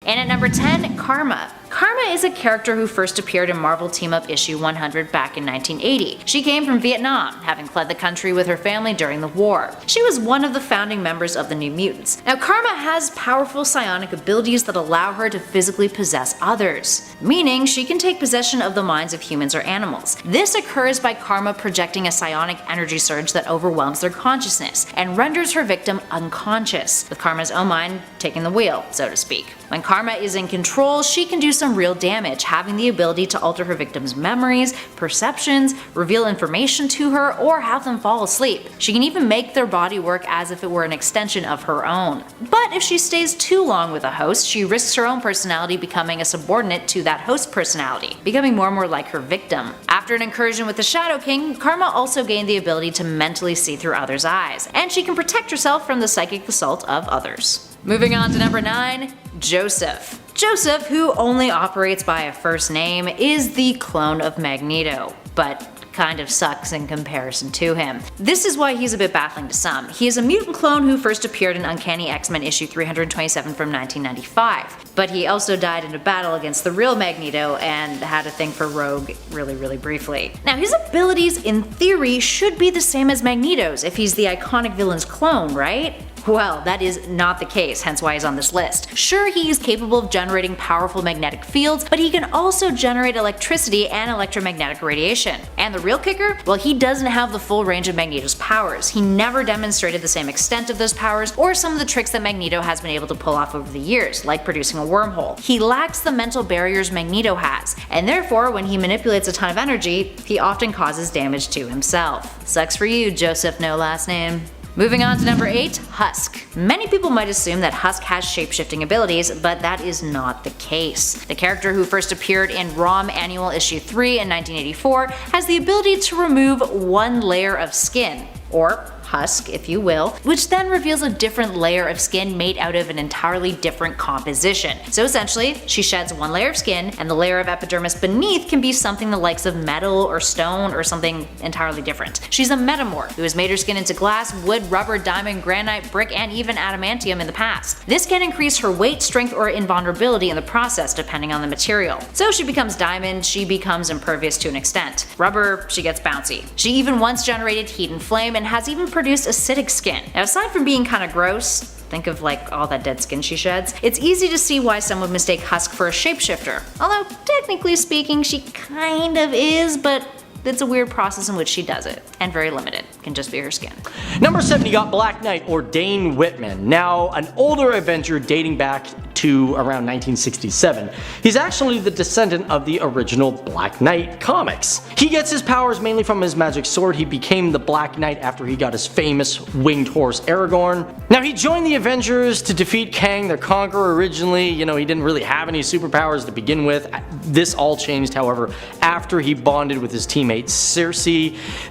And at number 10, Karma. Karma is a character who first appeared in Marvel Team-Up issue 100 back in 1980. She came from Vietnam, having fled the country with her family during the war. She was one of the founding members of the New Mutants. Now Karma has powerful psionic abilities that allow her to physically possess others, meaning she can take possession of the minds of humans or animals. This occurs by Karma projecting a psionic energy surge that overwhelms their consciousness and renders her victim unconscious, with Karma's own mind taking the wheel, so to speak. When Karma is in control, she can do some real damage, having the ability to alter her victim's memories, perceptions, reveal information to her, or have them fall asleep. She can even make their body work as if it were an extension of her own. But if she stays too long with a host, she risks her own personality becoming a subordinate to that host personality, becoming more and more like her victim. After an incursion with the Shadow King, Karma also gained the ability to mentally see through others' eyes, and she can protect herself from the psychic assault of others. Moving on to number 9, Joseph. Joseph, who only operates by a first name, is the clone of Magneto, but kind of sucks in comparison to him. This is why he's a bit baffling to some. He is a mutant clone who first appeared in Uncanny X-Men issue 327 from 1995, but he also died in a battle against the real Magneto and had a thing for Rogue really briefly. Now his abilities in theory should be the same as Magneto's if he's the iconic villain's clone, right? Well, that is not the case, hence why he's on this list. Sure, he is capable of generating powerful magnetic fields, but he can also generate electricity and electromagnetic radiation. And the real kicker? Well, he doesn't have the full range of Magneto's powers. He never demonstrated the same extent of those powers or some of the tricks that Magneto has been able to pull off over the years, like producing a wormhole. He lacks the mental barriers Magneto has, and therefore when he manipulates a ton of energy, he often causes damage to himself. Sucks for you, Joseph no last name. Moving on to number 8, Husk. Many people might assume that Husk has shapeshifting abilities, but that is not the case. The character who first appeared in ROM Annual Issue 3 in 1984 has the ability to remove one layer of skin, or husk if you will, which then reveals a different layer of skin made out of an entirely different composition. So essentially, she sheds one layer of skin, and the layer of epidermis beneath can be something the likes of metal or stone or something entirely different. She's a metamorph who has made her skin into glass, wood, rubber, diamond, granite, brick, and even adamantium in the past. This can increase her weight, strength, or invulnerability in the process depending on the material. So she becomes diamond, she becomes impervious to an extent. Rubber, she gets bouncy. She even once generated heat and flame and has even produced acidic skin. Now aside from being kinda gross, think of like all that dead skin she sheds, it's easy to see why some would mistake Husk for a shapeshifter. Although technically speaking she kind of is, but it's a weird process in which she does it, and very limited. Can just be her skin. Number 7, you got Black Knight, or Dane Whitman. Now an older Avenger dating back to around 1967. He's actually the descendant of the original Black Knight comics. He gets his powers mainly from his magic sword. He became the Black Knight after he got his famous winged horse Aragorn. Now he joined the Avengers to defeat Kang the Conqueror originally. You know, he didn't really have any superpowers to begin with. This all changed, however, after he bonded with his teammate Circe.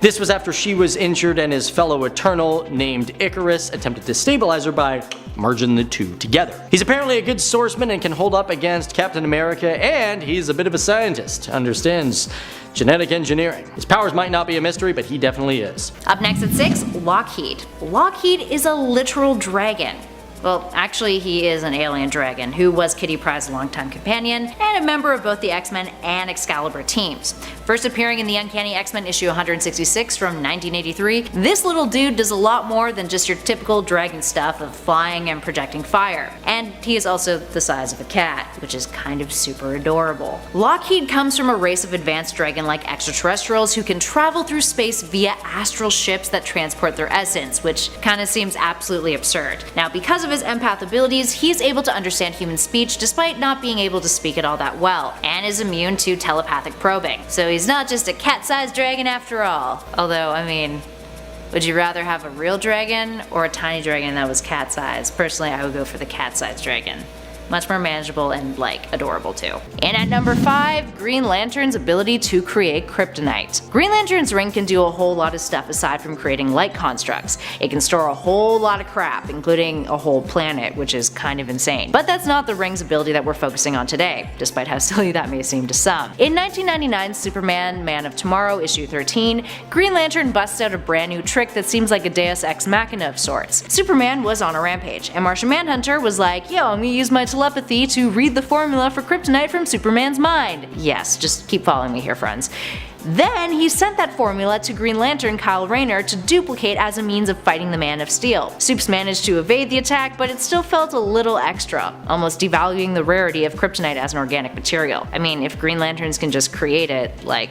This was after she was injured and his fellow Eternal named Icarus attempted to stabilize her by merging the two together. He's apparently a good swordsman and can hold up against Captain America, and he's a bit of a scientist, understands genetic engineering. His powers might not be a mystery, but he definitely is. Up next at 6, Lockheed. Lockheed is a literal dragon. Well, actually he is an alien dragon who was Kitty Pryde's longtime companion and a member of both the X-Men and Excalibur teams. First appearing in the Uncanny X-Men issue 166 from 1983, this little dude does a lot more than just your typical dragon stuff of flying and projecting fire. And he is also the size of a cat, which is kind of super adorable. Lockheed comes from a race of advanced dragon-like extraterrestrials who can travel through space via astral ships that transport their essence, which kinda seems absolutely absurd. Now because of his empath abilities, he's able to understand human speech despite not being able to speak it all that well, and is immune to telepathic probing. So he's not just a cat-sized dragon after all. Although, I mean, would you rather have a real dragon or a tiny dragon that was cat-sized? Personally, I would go for the cat-sized dragon. Much more manageable and, like, adorable too. And at number 5, Green Lantern's ability to create Kryptonite. Green Lantern's ring can do a whole lot of stuff aside from creating light constructs. It can store a whole lot of crap, including a whole planet, which is kind of insane. But that's not the ring's ability that we're focusing on today, despite how silly that may seem to some. In 1999's Superman Man of Tomorrow issue 13, Green Lantern busts out a brand new trick that seems like a Deus Ex Machina of sorts. Superman was on a rampage, and Martian Manhunter was like, yo, I'm gonna use my telepathy to read the formula for kryptonite from Superman's mind. Yes, just keep following me here, friends. Then he sent that formula to Green Lantern Kyle Rayner to duplicate as a means of fighting the Man of Steel. Supes managed to evade the attack, but it still felt a little extra, almost devaluing the rarity of kryptonite as an organic material. I mean, if Green Lanterns can just create it, like,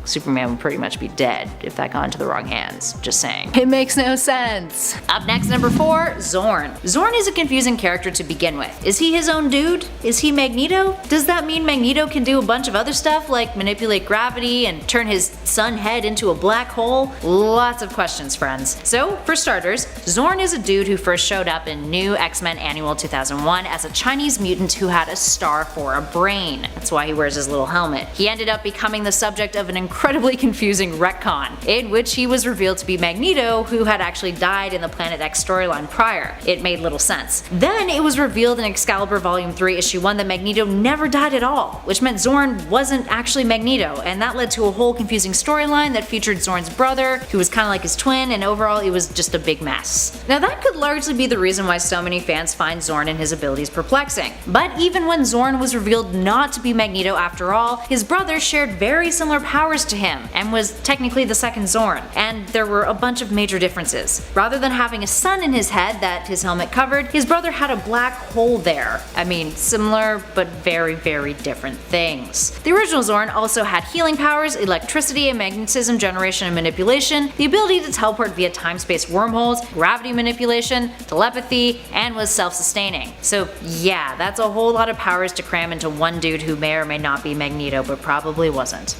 Superman would pretty much be dead if that got into the wrong hands. Just saying. It makes no sense. Up next, number 4, Zorn. Zorn is a confusing character to begin with. Is he his own dude? Is he Magneto? Does that mean Magneto can do a bunch of other stuff like manipulate gravity and turn his sun head into a black hole? Lots of questions, friends. So, for starters, Zorn is a dude who first showed up in New X-Men Annual 2001 as a Chinese mutant who had a star for a brain. That's why he wears his little helmet. He ended up becoming the subject of an incredibly confusing retcon, in which he was revealed to be Magneto, who had actually died in the Planet X storyline prior. It made little sense. Then it was revealed in Excalibur Volume 3 Issue 1 that Magneto never died at all, which meant Zorn wasn't actually Magneto, and that led to a whole confusing storyline that featured Zorn's brother, who was kinda like his twin, and overall it was just a big mess. Now that could largely be the reason why so many fans find Zorn and his abilities perplexing. But even when Zorn was revealed not to be Magneto after all, his brother shared very similar powers to him and was technically the second Zorn, and there were a bunch of major differences. Rather than having a sun in his head that his helmet covered, his brother had a black hole there. I mean, similar but very, very different things. The original Zorn also had healing powers, electricity and magnetism generation and manipulation, the ability to teleport via time-space wormholes, gravity manipulation, telepathy, and was self-sustaining. So yeah, that's a whole lot of powers to cram into one dude who may or may not be Magneto, but probably wasn't.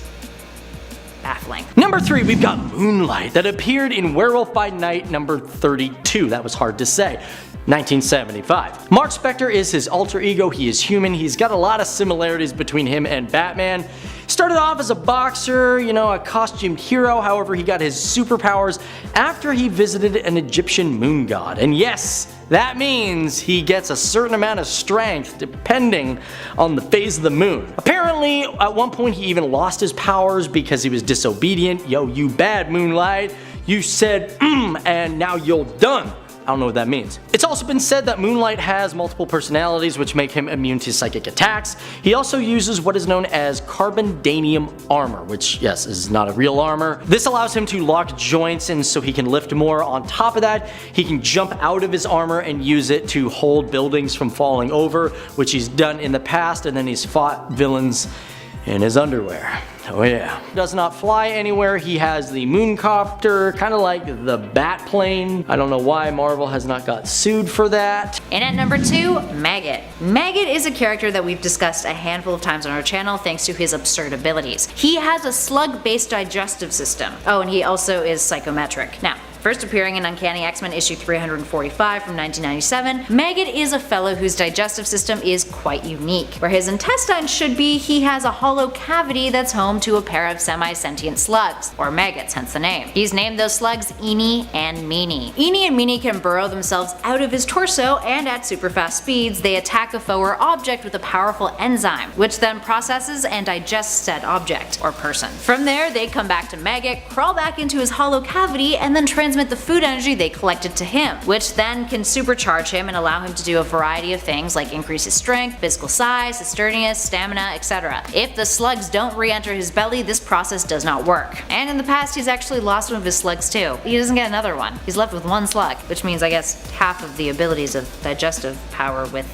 Baffling. Number 3, we've got Moonlight, that appeared in Werewolf by Night number 32. That was hard to say. 1975. Mark Spector is his alter ego. He is human. He's got a lot of similarities between him and Batman. Started off as a boxer, a costumed hero. However, he got his superpowers after he visited an Egyptian moon god. And yes, that means he gets a certain amount of strength depending on the phase of the moon. Apparently, at one point he even lost his powers because he was disobedient. Yo, you bad Moonlight. You said and now you're done. I don't know what that means. It's also been said that Moonlight has multiple personalities which make him immune to psychic attacks. He also uses what is known as carbondanium armor, which yes, is not a real armor. This allows him to lock joints and so he can lift more. On top of that, he can jump out of his armor and use it to hold buildings from falling over, which he's done in the past, and then he's fought villains in his underwear. Oh yeah. Does not fly anywhere. He has the mooncopter, kind of like the bat plane. I don't know why Marvel has not got sued for that. And at number 2, Maggot. Maggot is a character that we've discussed a handful of times on our channel thanks to his absurd abilities. He has a slug-based digestive system. Oh, and he also is psychometric. Now, first appearing in Uncanny X-Men issue 345 from 1997, Maggot is a fellow whose digestive system is quite unique. Where his intestines should be, he has a hollow cavity that's home to a pair of semi-sentient slugs, or maggots, hence the name. He's named those slugs Eenie and Meanie. Eenie and Meanie can burrow themselves out of his torso, and at super fast speeds, they attack a foe or object with a powerful enzyme, which then processes and digests said object, or person. From there, they come back to Maggot, crawl back into his hollow cavity, and then transmit the food energy they collected to him, which then can supercharge him and allow him to do a variety of things like increase his strength, physical size, his sturdiness, stamina, etc. If the slugs don't re-enter his belly, this process does not work. And in the past, he's actually lost one of his slugs too. He doesn't get another one. He's left with one slug, which means I guess half of the abilities of digestive power with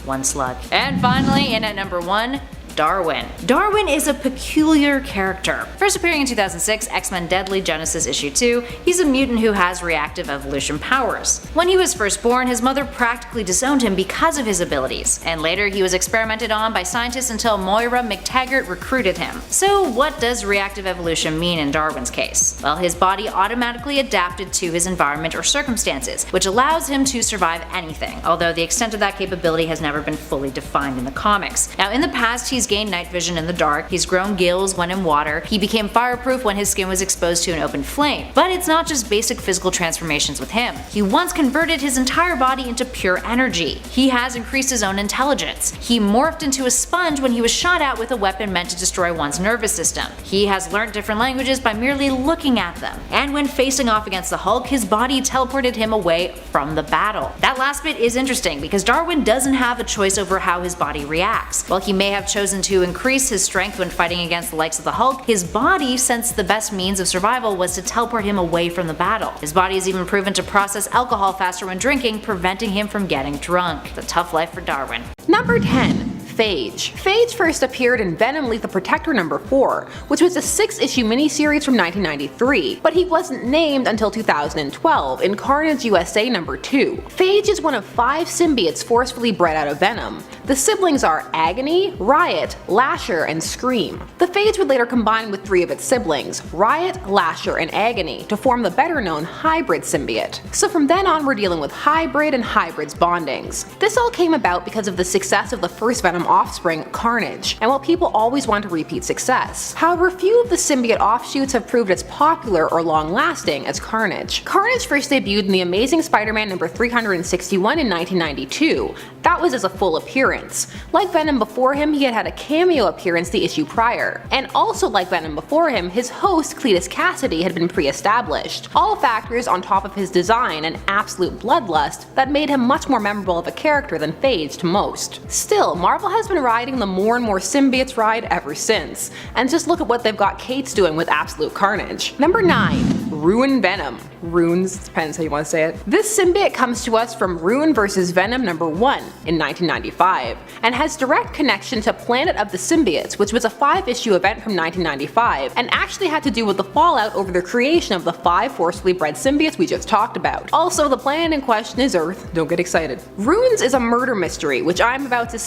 one slug. And finally, in at number 1, Darwin. Darwin is a peculiar character. First appearing in 2006, X-Men Deadly Genesis issue 2, he's a mutant who has reactive evolution powers. When he was first born, his mother practically disowned him because of his abilities, and later he was experimented on by scientists until Moira McTaggart recruited him. So what does reactive evolution mean in Darwin's case? Well, his body automatically adapted to his environment or circumstances, which allows him to survive anything, although the extent of that capability has never been fully defined in the comics. Now in the past, he's gained night vision in the dark, he's grown gills when in water, he became fireproof when his skin was exposed to an open flame. But it's not just basic physical transformations with him. He once converted his entire body into pure energy. He has increased his own intelligence. He morphed into a sponge when he was shot at with a weapon meant to destroy one's nervous system. He has learned different languages by merely looking at them. And when facing off against the Hulk, his body teleported him away from the battle. That last bit is interesting because Darwin doesn't have a choice over how his body reacts. While he may have chosen to increase his strength when fighting against the likes of the Hulk, his body sensed the best means of survival was to teleport him away from the battle. His body is even proven to process alcohol faster when drinking, preventing him from getting drunk. The tough life for Darwin. Number 10. Phage. Phage first appeared in Venom Lethal Protector number 4, which was a 6-issue miniseries from 1993, but he wasn't named until 2012 in Carnage USA number 2. Phage is one of 5 symbiotes forcefully bred out of Venom. The siblings are Agony, Riot, Lasher, and Scream. The Phage would later combine with 3 of its siblings, Riot, Lasher, and Agony, to form the better known Hybrid symbiote. So from then on we're dealing with Hybrid and Hybrid's bondings. This all came about because of the success of the first Venom offspring, Carnage, and while people always want to repeat success. However, few of the symbiote offshoots have proved as popular or long-lasting as Carnage. Carnage first debuted in The Amazing Spider-Man number 361 in 1992. That was as a full appearance. Like Venom before him, he had had a cameo appearance the issue prior. And also like Venom before him, his host, Cletus Cassidy, had been pre-established. All factors on top of his design and absolute bloodlust that made him much more memorable of a character than Phage to most. Still, Marvel has been riding the more and more symbiotes ride ever since, and just look at what they've got Kate's doing with absolute carnage. Number 9. Roon Venom. Runes, depends how you want to say it. This symbiote comes to us from Roon vs. Venom number 1 in 1995, and has direct connection to Planet of the Symbiotes, which was a 5-issue event from 1995, and actually had to do with the fallout over the creation of the 5 forcefully bred symbiotes we just talked about. Also, the planet in question is Earth, don't get excited. Runes is a murder mystery, which I'm about to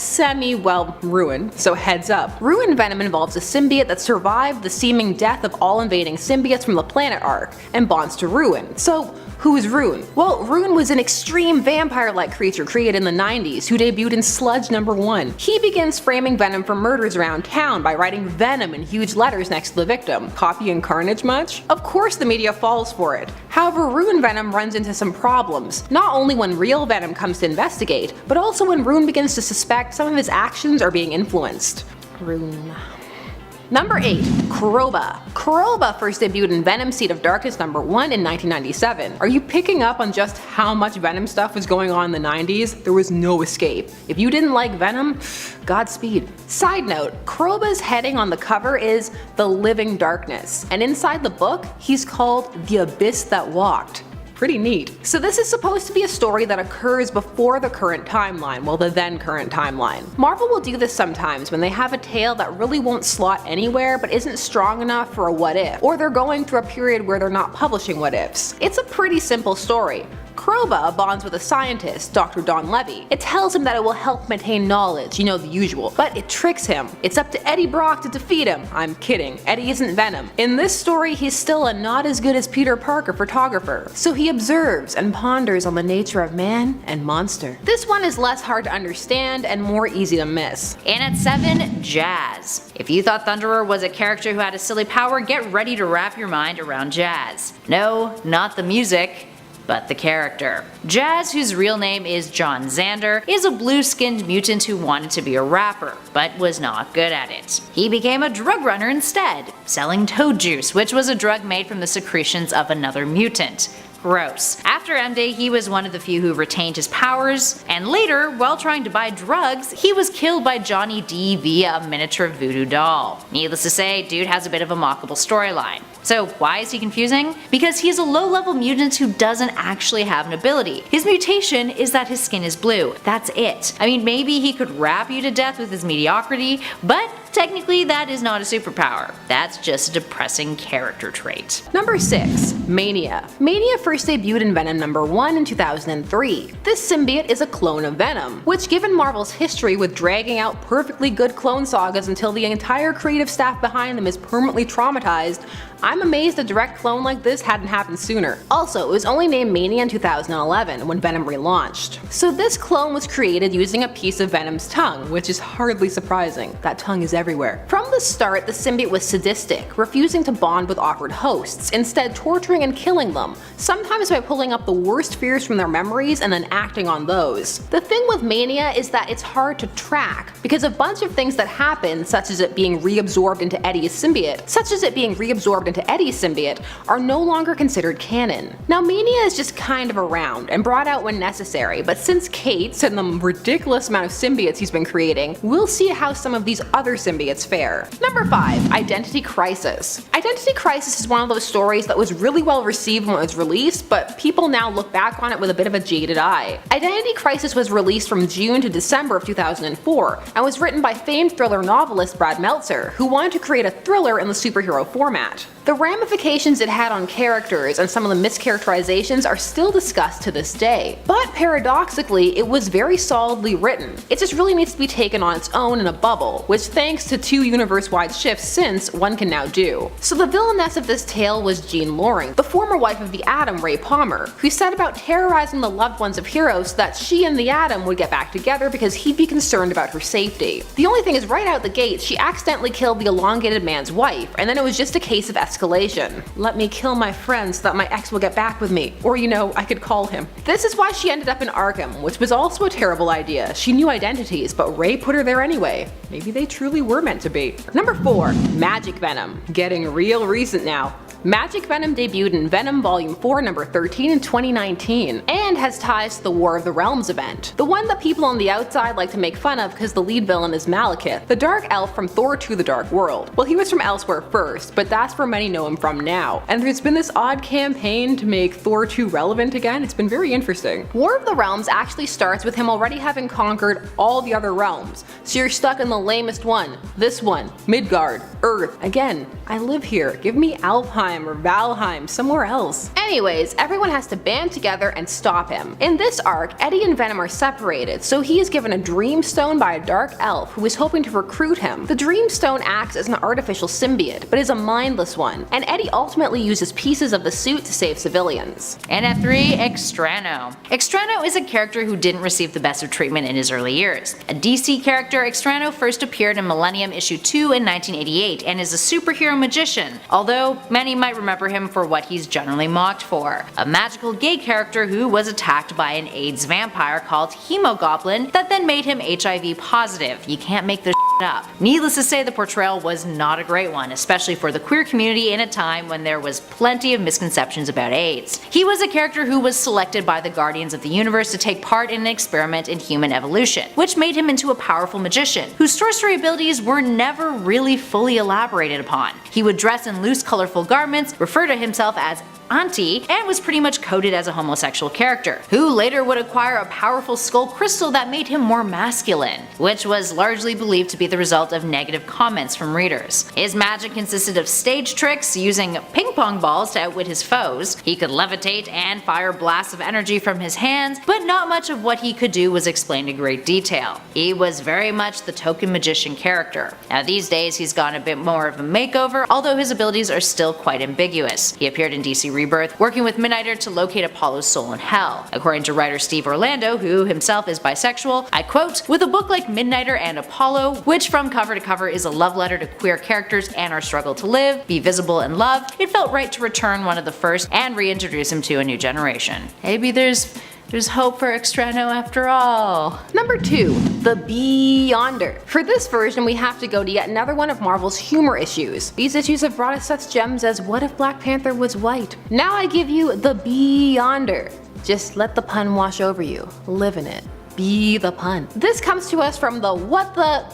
ruin, so heads up. Roon Venom involves a symbiote that survived the seeming death of all invading symbiotes from the planet arc, and bonds to Roon. So, who is Roon? Well, Roon was an extreme vampire-like creature created in the 90s who debuted in Sludge number 1. He begins framing Venom for murders around town by writing Venom in huge letters next to the victim. Copying Carnage much? Of course the media falls for it. However, Roon Venom runs into some problems, not only when real Venom comes to investigate, but also when Roon begins to suspect some of his actions are being influenced. Roon. Number 8. Kroba. Kroba first debuted in Venom Seed of Darkness number 1 in 1997. Are you picking up on just how much Venom stuff was going on in the 90s? There was no escape. If you didn't like Venom, Godspeed. Side note, Kroba's heading on the cover is The Living Darkness, and inside the book, he's called The Abyss That Walked. Pretty neat. So this is supposed to be a story that occurs before the current timeline, well, the then current timeline. Marvel will do this sometimes when they have a tale that really won't slot anywhere but isn't strong enough for a what if, or they're going through a period where they're not publishing what ifs. It's a pretty simple story. Kroba bonds with a scientist, Dr. Don Levy. It tells him that it will help maintain knowledge, you know, the usual, but it tricks him. It's up to Eddie Brock to defeat him. I'm kidding, Eddie isn't Venom. In this story, he's still a not as good as Peter Parker photographer, so he observes and ponders on the nature of man and monster. This one is less hard to understand and more easy to miss. And at 7, Jazz. If you thought Thunderer was a character who had a silly power, get ready to wrap your mind around Jazz. No, not the music, but the character. Jazz, whose real name is John Xander, is a blue-skinned mutant who wanted to be a rapper, but was not good at it. He became a drug runner instead, selling toad juice, which was a drug made from the secretions of another mutant. Gross. After M-Day, he was one of the few who retained his powers, and later, while trying to buy drugs, he was killed by Johnny D via a miniature voodoo doll. Needless to say, dude has a bit of a mockable storyline. So why is he confusing? Because he's a low-level mutant who doesn't actually have an ability. His mutation is that his skin is blue. That's it. I mean, maybe he could rap you to death with his mediocrity, but technically that is not a superpower. That's just a depressing character trait. Number 6. Mania. Mania first debuted in Venom number 1 in 2003. This symbiote is a clone of Venom, which, given Marvel's history with dragging out perfectly good clone sagas until the entire creative staff behind them is permanently traumatized, I'm amazed a direct clone like this hadn't happened sooner. Also, it was only named Mania in 2011 when Venom relaunched. So this clone was created using a piece of Venom's tongue, which is hardly surprising. That tongue is everywhere. From the start, the symbiote was sadistic, refusing to bond with awkward hosts, instead torturing and killing them, sometimes by pulling up the worst fears from their memories and then acting on those. The thing with Mania is that it's hard to track, because a bunch of things that happen, such as it being reabsorbed into Eddie's symbiote, are no longer considered canon. Now Mania is just kind of around and brought out when necessary, but since Kate's and the ridiculous amount of symbiotes he's been creating, we'll see how some of these other symbiotes fare. Number 5. Identity Crisis. Identity Crisis is one of those stories that was really well received when it was released, but people now look back on it with a bit of a jaded eye. Identity Crisis was released from June to December of 2004 and was written by famed thriller novelist Brad Meltzer, who wanted to create a thriller in the superhero format. The ramifications it had on characters and some of the mischaracterizations are still discussed to this day. But paradoxically, it was very solidly written. It just really needs to be taken on its own in a bubble, which thanks to 2 universe-wide shifts since, one can now do. So the villainess of this tale was Jean Loring, the former wife of the Atom, Ray Palmer, who set about terrorizing the loved ones of heroes so that she and the Atom would get back together because he'd be concerned about her safety. The only thing is, right out the gate, she accidentally killed the elongated man's wife, and then it was just a case of escalation. Let me kill my friend so that my ex will get back with me. Or, you know, I could call him. This is why she ended up in Arkham, which was also a terrible idea. She knew identities, but Ray put her there anyway. Maybe they truly were meant to be. Number 4. Magic Venom. Getting real recent now. Magic Venom debuted in Venom Volume 4 number 13 in 2019, and has ties to the War of the Realms event. The one that people on the outside like to make fun of because the lead villain is Malekith, the dark elf from Thor 2 The Dark World. Well, he was from elsewhere first, but that's where many know him from now. And there's been this odd campaign to make Thor 2 relevant again. It's been very interesting. War of the Realms actually starts with him already having conquered all the other realms, so you're stuck in the lamest one. This one, Midgard, Earth. Again, I live here. Give me Alfheim or Valheim, somewhere else. Anyways, everyone has to band together and stop him. In this arc, Eddie and Venom are separated, so he is given a Dreamstone by a dark elf who is hoping to recruit him. The Dreamstone acts as an artificial symbiote, but is a mindless one, and Eddie ultimately uses pieces of the suit to save civilians. And at 3, Extrano. Extrano is a character who didn't receive the best of treatment in his early years. A DC character, Extrano first appeared in Millennium issue 2 in 1988 and is a superhero magician, although many might remember him for what he's generally mocked for. A magical gay character who was attacked by an AIDS vampire called Hemogoblin that then made him HIV positive. You can't make this up. Needless to say, the portrayal was not a great one, especially for the queer community in a time when there was plenty of misconceptions about AIDS. He was a character who was selected by the Guardians of the Universe to take part in an experiment in human evolution, which made him into a powerful magician, whose sorcery abilities were never really fully elaborated upon. He would dress in loose colorful garments, refer to himself as Auntie, and was pretty much coded as a homosexual character, who later would acquire a powerful skull crystal that made him more masculine, which was largely believed to be the result of negative comments from readers. His magic consisted of stage tricks, using ping pong balls to outwit his foes. He could levitate and fire blasts of energy from his hands, but not much of what he could do was explained in great detail. He was very much the token magician character. Now these days he's gotten a bit more of a makeover, although his abilities are still quite ambiguous. He appeared in DC Rebirth, working with Midnighter to locate Apollo's soul in hell. According to writer Steve Orlando, who himself is bisexual, I quote, "With a book like Midnighter and Apollo, which from cover to cover is a love letter to queer characters and our struggle to live, be visible and loved, it felt right to return one of the first and reintroduce him to a new generation. Maybe there's hope for Extrano after all." Number 2. The Beyonder. For this version, we have to go to yet another one of Marvel's humor issues. These issues have brought us such gems as What If Black Panther Was White? Now I give you The Beyonder. Just let the pun wash over you. Live in it. Be the pun. This comes to us from the What the ?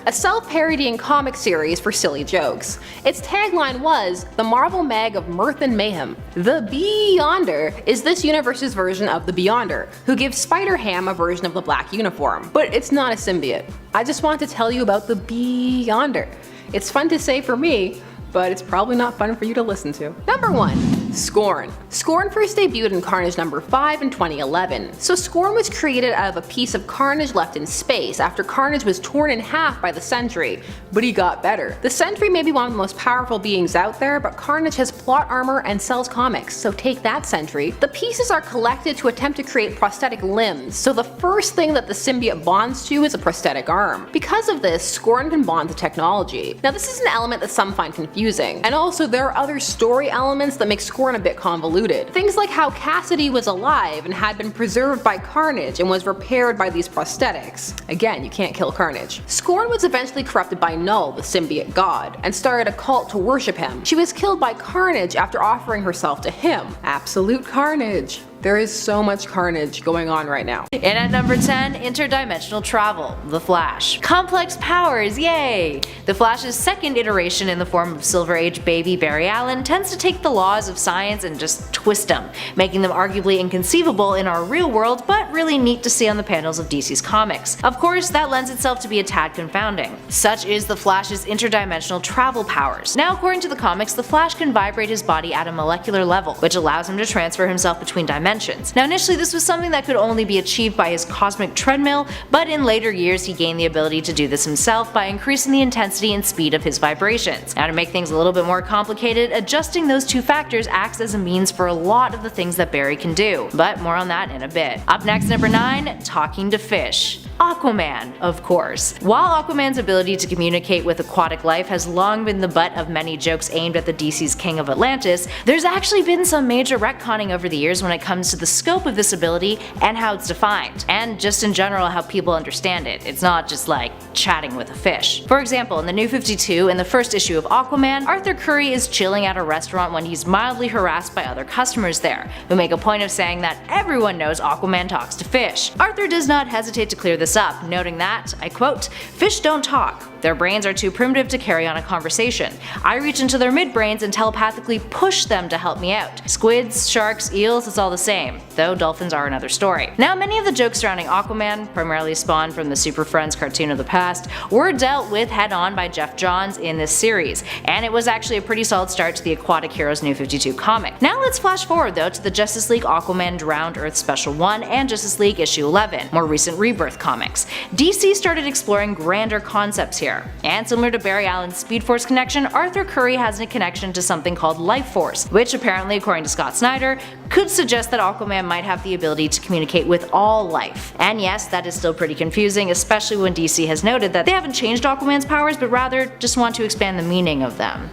A self-parodying comic series for silly jokes. Its tagline was, "The Marvel Mag of Mirth and Mayhem." The Beyonder is this universe's version of the Beyonder, who gives Spider-Ham a version of the black uniform. But it's not a symbiote. I just want to tell you about the Beyonder. It's fun to say for me, but it's probably not fun for you to listen to. Number 1. Scorn. Scorn first debuted in Carnage number 5 in 2011. So Scorn was created out of a piece of Carnage left in space after Carnage was torn in half by the Sentry, but he got better. The Sentry may be one of the most powerful beings out there, but Carnage has plot armor and sells comics, so take that, Sentry. The pieces are collected to attempt to create prosthetic limbs, so the first thing that the symbiote bonds to is a prosthetic arm. Because of this, Scorn can bond to technology. Now this is an element that some find confusing, and also there are other story elements that make Scorn a bit convoluted. Things like how Cassidy was alive and had been preserved by Carnage and was repaired by these prosthetics. Again, you can't kill Carnage. Scorn was eventually corrupted by Null, the symbiote god, and started a cult to worship him. She was killed by Carnage after offering herself to him. Absolute carnage. There is so much carnage going on right now. And at number 10, interdimensional travel, The Flash. Complex powers, yay! The Flash's second iteration in the form of Silver Age baby Barry Allen tends to take the laws of science and just twist them, making them arguably inconceivable in our real world, but really neat to see on the panels of DC's comics. Of course, that lends itself to be a tad confounding. Such is the Flash's interdimensional travel powers. Now, according to the comics, the Flash can vibrate his body at a molecular level, which allows him to transfer himself between dimensions. Now initially this was something that could only be achieved by his cosmic treadmill, but in later years he gained the ability to do this himself by increasing the intensity and speed of his vibrations. Now to make things a little bit more complicated, adjusting those two factors acts as a means for a lot of the things that Barry can do, but more on that in a bit. Up next, number 9, talking to fish. Aquaman, of course. While Aquaman's ability to communicate with aquatic life has long been the butt of many jokes aimed at the DC's King of Atlantis, there's actually been some major retconning over the years when it comes to the scope of this ability and how it's defined, and just in general how people understand it. It's not just like chatting with a fish. For example, in the New 52, in the first issue of Aquaman, Arthur Curry is chilling at a restaurant when he's mildly harassed by other customers there, who make a point of saying that everyone knows Aquaman talks to fish. Arthur does not hesitate to clear this up, noting that, I quote, "Fish don't talk. Their brains are too primitive to carry on a conversation. I reach into their midbrains and telepathically push them to help me out. Squids, sharks, eels, it's all the same, though dolphins are another story." Now many of the jokes surrounding Aquaman, primarily spawned from the Super Friends cartoon of the past, were dealt with head on by Jeff Johns in this series, and it was actually a pretty solid start to the Aquatic Heroes New 52 comic. Now let's flash forward though to the Justice League Aquaman Drowned Earth Special 1 and Justice League issue 11, more recent Rebirth comics. DC started exploring grander concepts here. And similar to Barry Allen's Speed Force connection, Arthur Curry has a connection to something called Life Force, which apparently, according to Scott Snyder, could suggest that Aquaman might have the ability to communicate with all life. And yes, that is still pretty confusing, especially when DC has noted that they haven't changed Aquaman's powers, but rather just want to expand the meaning of them.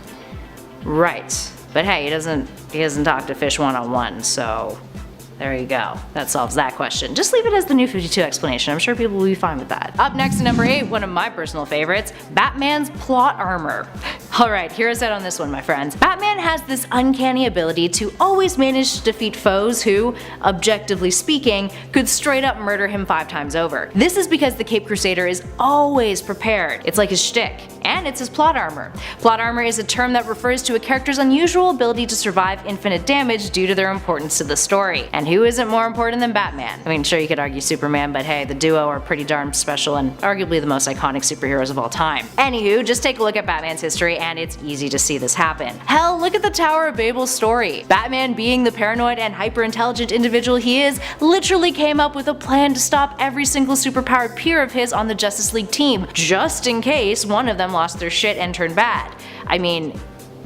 Right. But hey, he doesn't talk to fish one-on-one, so there you go. That solves that question. Just leave it as the New 52 explanation. I'm sure people will be fine with that. Up next to number 8, one of my personal favorites, Batman's plot armor. Alright, hear us out on this one, my friends. Batman has this uncanny ability to always manage to defeat foes who, objectively speaking, could straight up murder him 5 times over. This is because the Caped Crusader is always prepared. It's like his shtick. And it's his plot armor. Plot armor is a term that refers to a character's unusual ability to survive infinite damage due to their importance to the story. And who isn't more important than Batman? I mean, sure, you could argue Superman, but hey, the duo are pretty darn special and arguably the most iconic superheroes of all time. Anywho, just take a look at Batman's history and it's easy to see this happen. Hell, look at the Tower of Babel's story. Batman, being the paranoid and hyper-intelligent individual he is, literally came up with a plan to stop every single superpowered peer of his on the Justice League team, just in case one of them lost their shit and turned bad. I mean,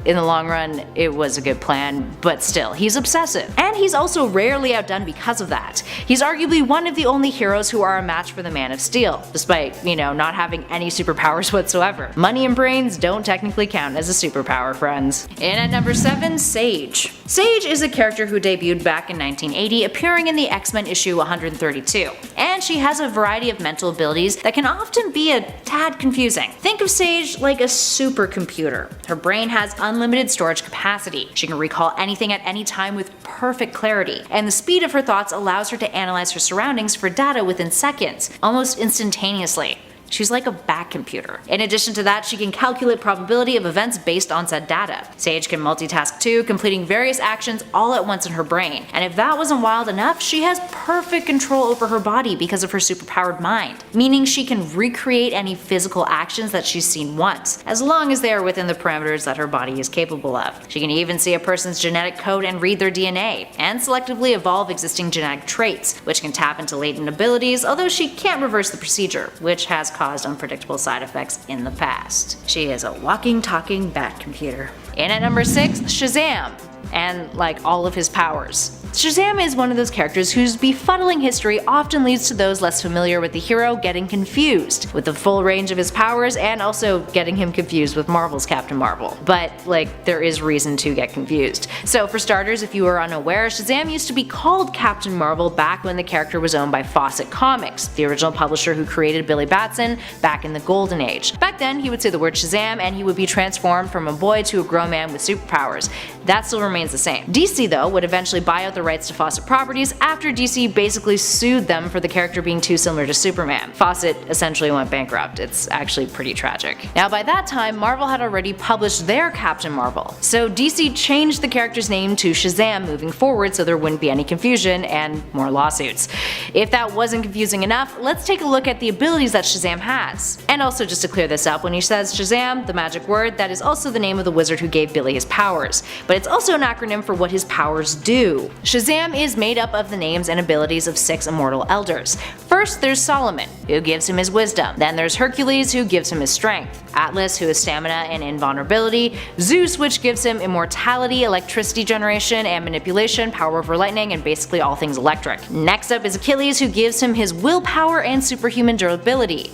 in the long run, it was a good plan, but still, he's obsessive. And he's also rarely outdone because of that. He's arguably one of the only heroes who are a match for the Man of Steel, despite, not having any superpowers whatsoever. Money and brains don't technically count as a superpower, friends. And at number 7, Sage. Sage is a character who debuted back in 1980, appearing in the X-Men issue 132. And she has a variety of mental abilities that can often be a tad confusing. Think of Sage like a supercomputer. Her brain has unlimited storage capacity. She can recall anything at any time with perfect clarity, and the speed of her thoughts allows her to analyze her surroundings for data within seconds, almost instantaneously. She's like a back computer. In addition to that, she can calculate probability of events based on said data. Sage can multitask too, completing various actions all at once in her brain. And if that wasn't wild enough, she has perfect control over her body because of her superpowered mind, meaning she can recreate any physical actions that she's seen once, as long as they are within the parameters that her body is capable of. She can even see a person's genetic code and read their DNA, and selectively evolve existing genetic traits, which can tap into latent abilities, although she can't reverse the procedure, which has caused unpredictable side effects in the past. She is a walking, talking bat computer. In at number 6, Shazam, and like all of his powers. Shazam is one of those characters whose befuddling history often leads to those less familiar with the hero getting confused with the full range of his powers, and also getting him confused with Marvel's Captain Marvel. But like, there is reason to get confused. So for starters, if you are unaware, Shazam used to be called Captain Marvel back when the character was owned by Fawcett Comics, the original publisher who created Billy Batson back in the Golden Age. Back then, he would say the word Shazam and he would be transformed from a boy to a grown man with superpowers. That still remains the same. DC though would eventually buy out the rights to Fawcett properties after DC basically sued them for the character being too similar to Superman. Fawcett essentially went bankrupt. It's actually pretty tragic. Now by that time, Marvel had already published their Captain Marvel, so DC changed the character's name to Shazam moving forward so there wouldn't be any confusion and more lawsuits. If that wasn't confusing enough, let's take a look at the abilities that Shazam has. And also, just to clear this up, when he says Shazam, the magic word, that is also the name of the wizard who gave Billy his powers, but it's also an acronym for what his powers do. Shazam is made up of the names and abilities of 6 immortal elders. First there's Solomon, who gives him his wisdom. Then there's Hercules, who gives him his strength. Atlas, who is stamina and invulnerability. Zeus, which gives him immortality, electricity generation and manipulation, power over lightning, and basically all things electric. Next up is Achilles, who gives him his willpower and superhuman durability.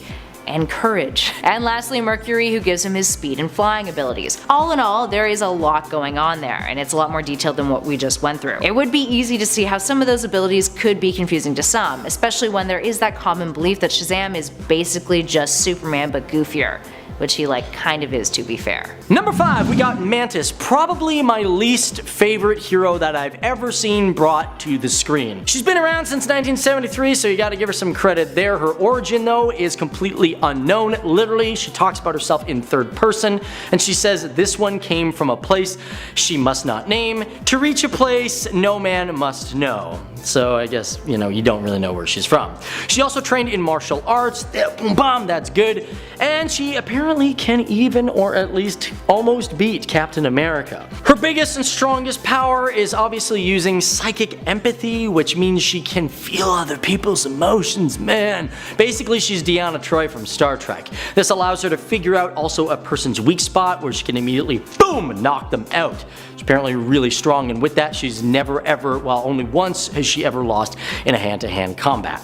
And courage. And lastly, Mercury, who gives him his speed and flying abilities. All in all, there is a lot going on there, and it's a lot more detailed than what we just went through. It would be easy to see how some of those abilities could be confusing to some, especially when there is that common belief that Shazam is basically just Superman but goofier, which he kind of is, to be fair. Number 5, we got Mantis, probably my least favorite hero that I've ever seen brought to the screen. She's been around since 1973, so you gotta give her some credit there. Her origin though is completely unknown. Literally, she talks about herself in third person, and she says this one came from a place she must not name, to reach a place no man must know. So I guess, you don't really know where she's from. She also trained in martial arts, boom bam, that's good, and she apparently can even, or at least almost beat Captain America. Her biggest and strongest power is obviously using psychic empathy, which means she can feel other people's emotions, man. Basically, she's Deanna Troi from Star Trek. This allows her to figure out also a person's weak spot where she can immediately, boom, knock them out. She's apparently really strong, and with that, she's never ever, well, only once has she ever lost in a hand-to-hand combat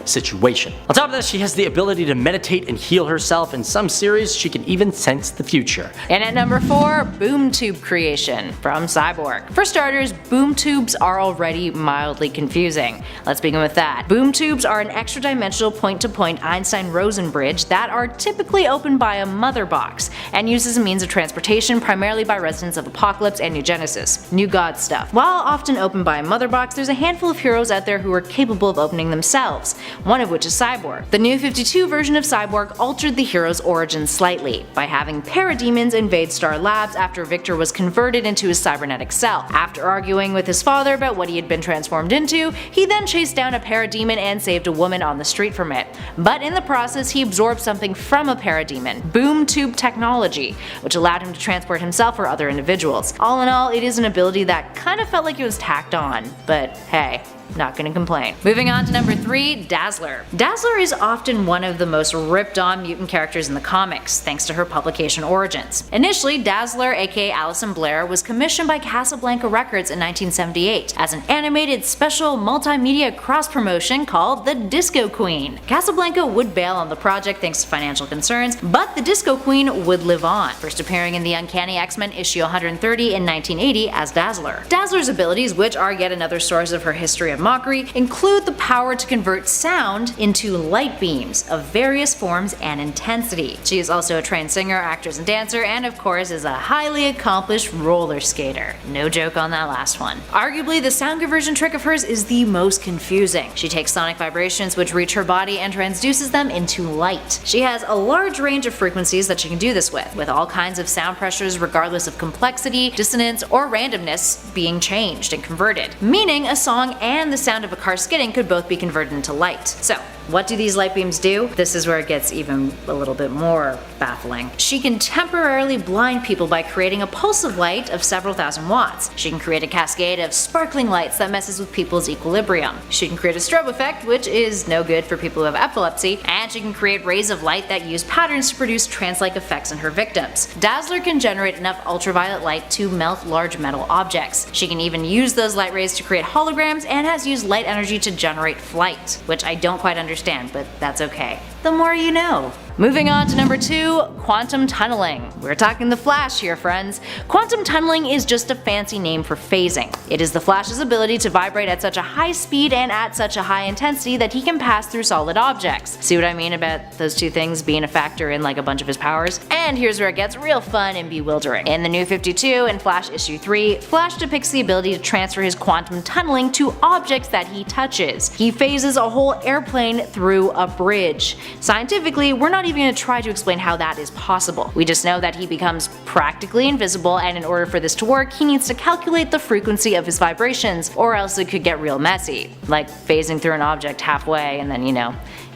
situation. On top of that, she has the ability to meditate and heal herself. In some series, she can even sense the future. And at number 4, boom tube creation from Cyborg. For starters, boom tubes are already mildly confusing. Let's begin with that. Boom tubes are an extra-dimensional point-to-point Einstein-Rosen bridge that are typically opened by a mother box and used as a means of transportation primarily by residents of Apocalypse and New Genesis, New God stuff. While often opened by a mother box, there's a handful of heroes out there who are capable of opening themselves, one of which is Cyborg. The New 52 version of Cyborg altered the hero's origins slightly by having parademons invade Star Labs after Victor was converted into his cybernetic self. After arguing with his father about what he had been transformed into, he then chased down a parademon and saved a woman on the street from it. But in the process, he absorbed something from a parademon, boom tube technology, which allowed him to transport himself or other individuals. All in all, it is an ability that kind of felt like it was tacked on, but hey, not gonna complain. Moving on to number 3, Dazzler. Dazzler is often one of the most ripped on mutant characters in the comics, thanks to her publication origins. Initially, Dazzler, aka Alison Blair, was commissioned by Casablanca Records in 1978 as an animated special multimedia cross-promotion called The Disco Queen. Casablanca would bail on the project thanks to financial concerns, but the Disco Queen would live on, first appearing in the Uncanny X-Men issue 130 in 1980 as Dazzler. Dazzler's abilities, which are yet another source of her history of of mockery, include the power to convert sound into light beams of various forms and intensity. She is also a trained singer, actress, and dancer, and of course is a highly accomplished roller skater. No joke on that last one. Arguably, the sound conversion trick of hers is the most confusing. She takes sonic vibrations which reach her body and transduces them into light. She has a large range of frequencies that she can do this with all kinds of sound pressures regardless of complexity, dissonance, or randomness being changed and converted. Meaning a song and the sound of a car skidding could both be converted into light. So, what do these light beams do? This is where it gets even a little bit more baffling. She can temporarily blind people by creating a pulse of light of several thousand watts. She can create a cascade of sparkling lights that messes with people's equilibrium. She can create a strobe effect, which is no good for people who have epilepsy, and she can create rays of light that use patterns to produce trance-like effects in her victims. Dazzler can generate enough ultraviolet light to melt large metal objects. She can even use those light rays to create holograms and has used light energy to generate flight, which I don't quite understand, but that's okay. The more you know. Moving on to number 2, quantum tunneling. We're talking the Flash here, friends. Quantum tunneling is just a fancy name for phasing. It is the Flash's ability to vibrate at such a high speed and at such a high intensity that he can pass through solid objects. See what I mean about those two things being a factor in like a bunch of his powers? And here's where it gets real fun and bewildering. In the New 52 and Flash issue 3, Flash depicts the ability to transfer his quantum tunneling to objects that he touches. He phases a whole airplane through a bridge. Scientifically, we're not even going to try to explain how that is possible. We just know that he becomes practically invisible, and in order for this to work, he needs to calculate the frequency of his vibrations, or else it could get real messy. Like phasing through an object halfway and then,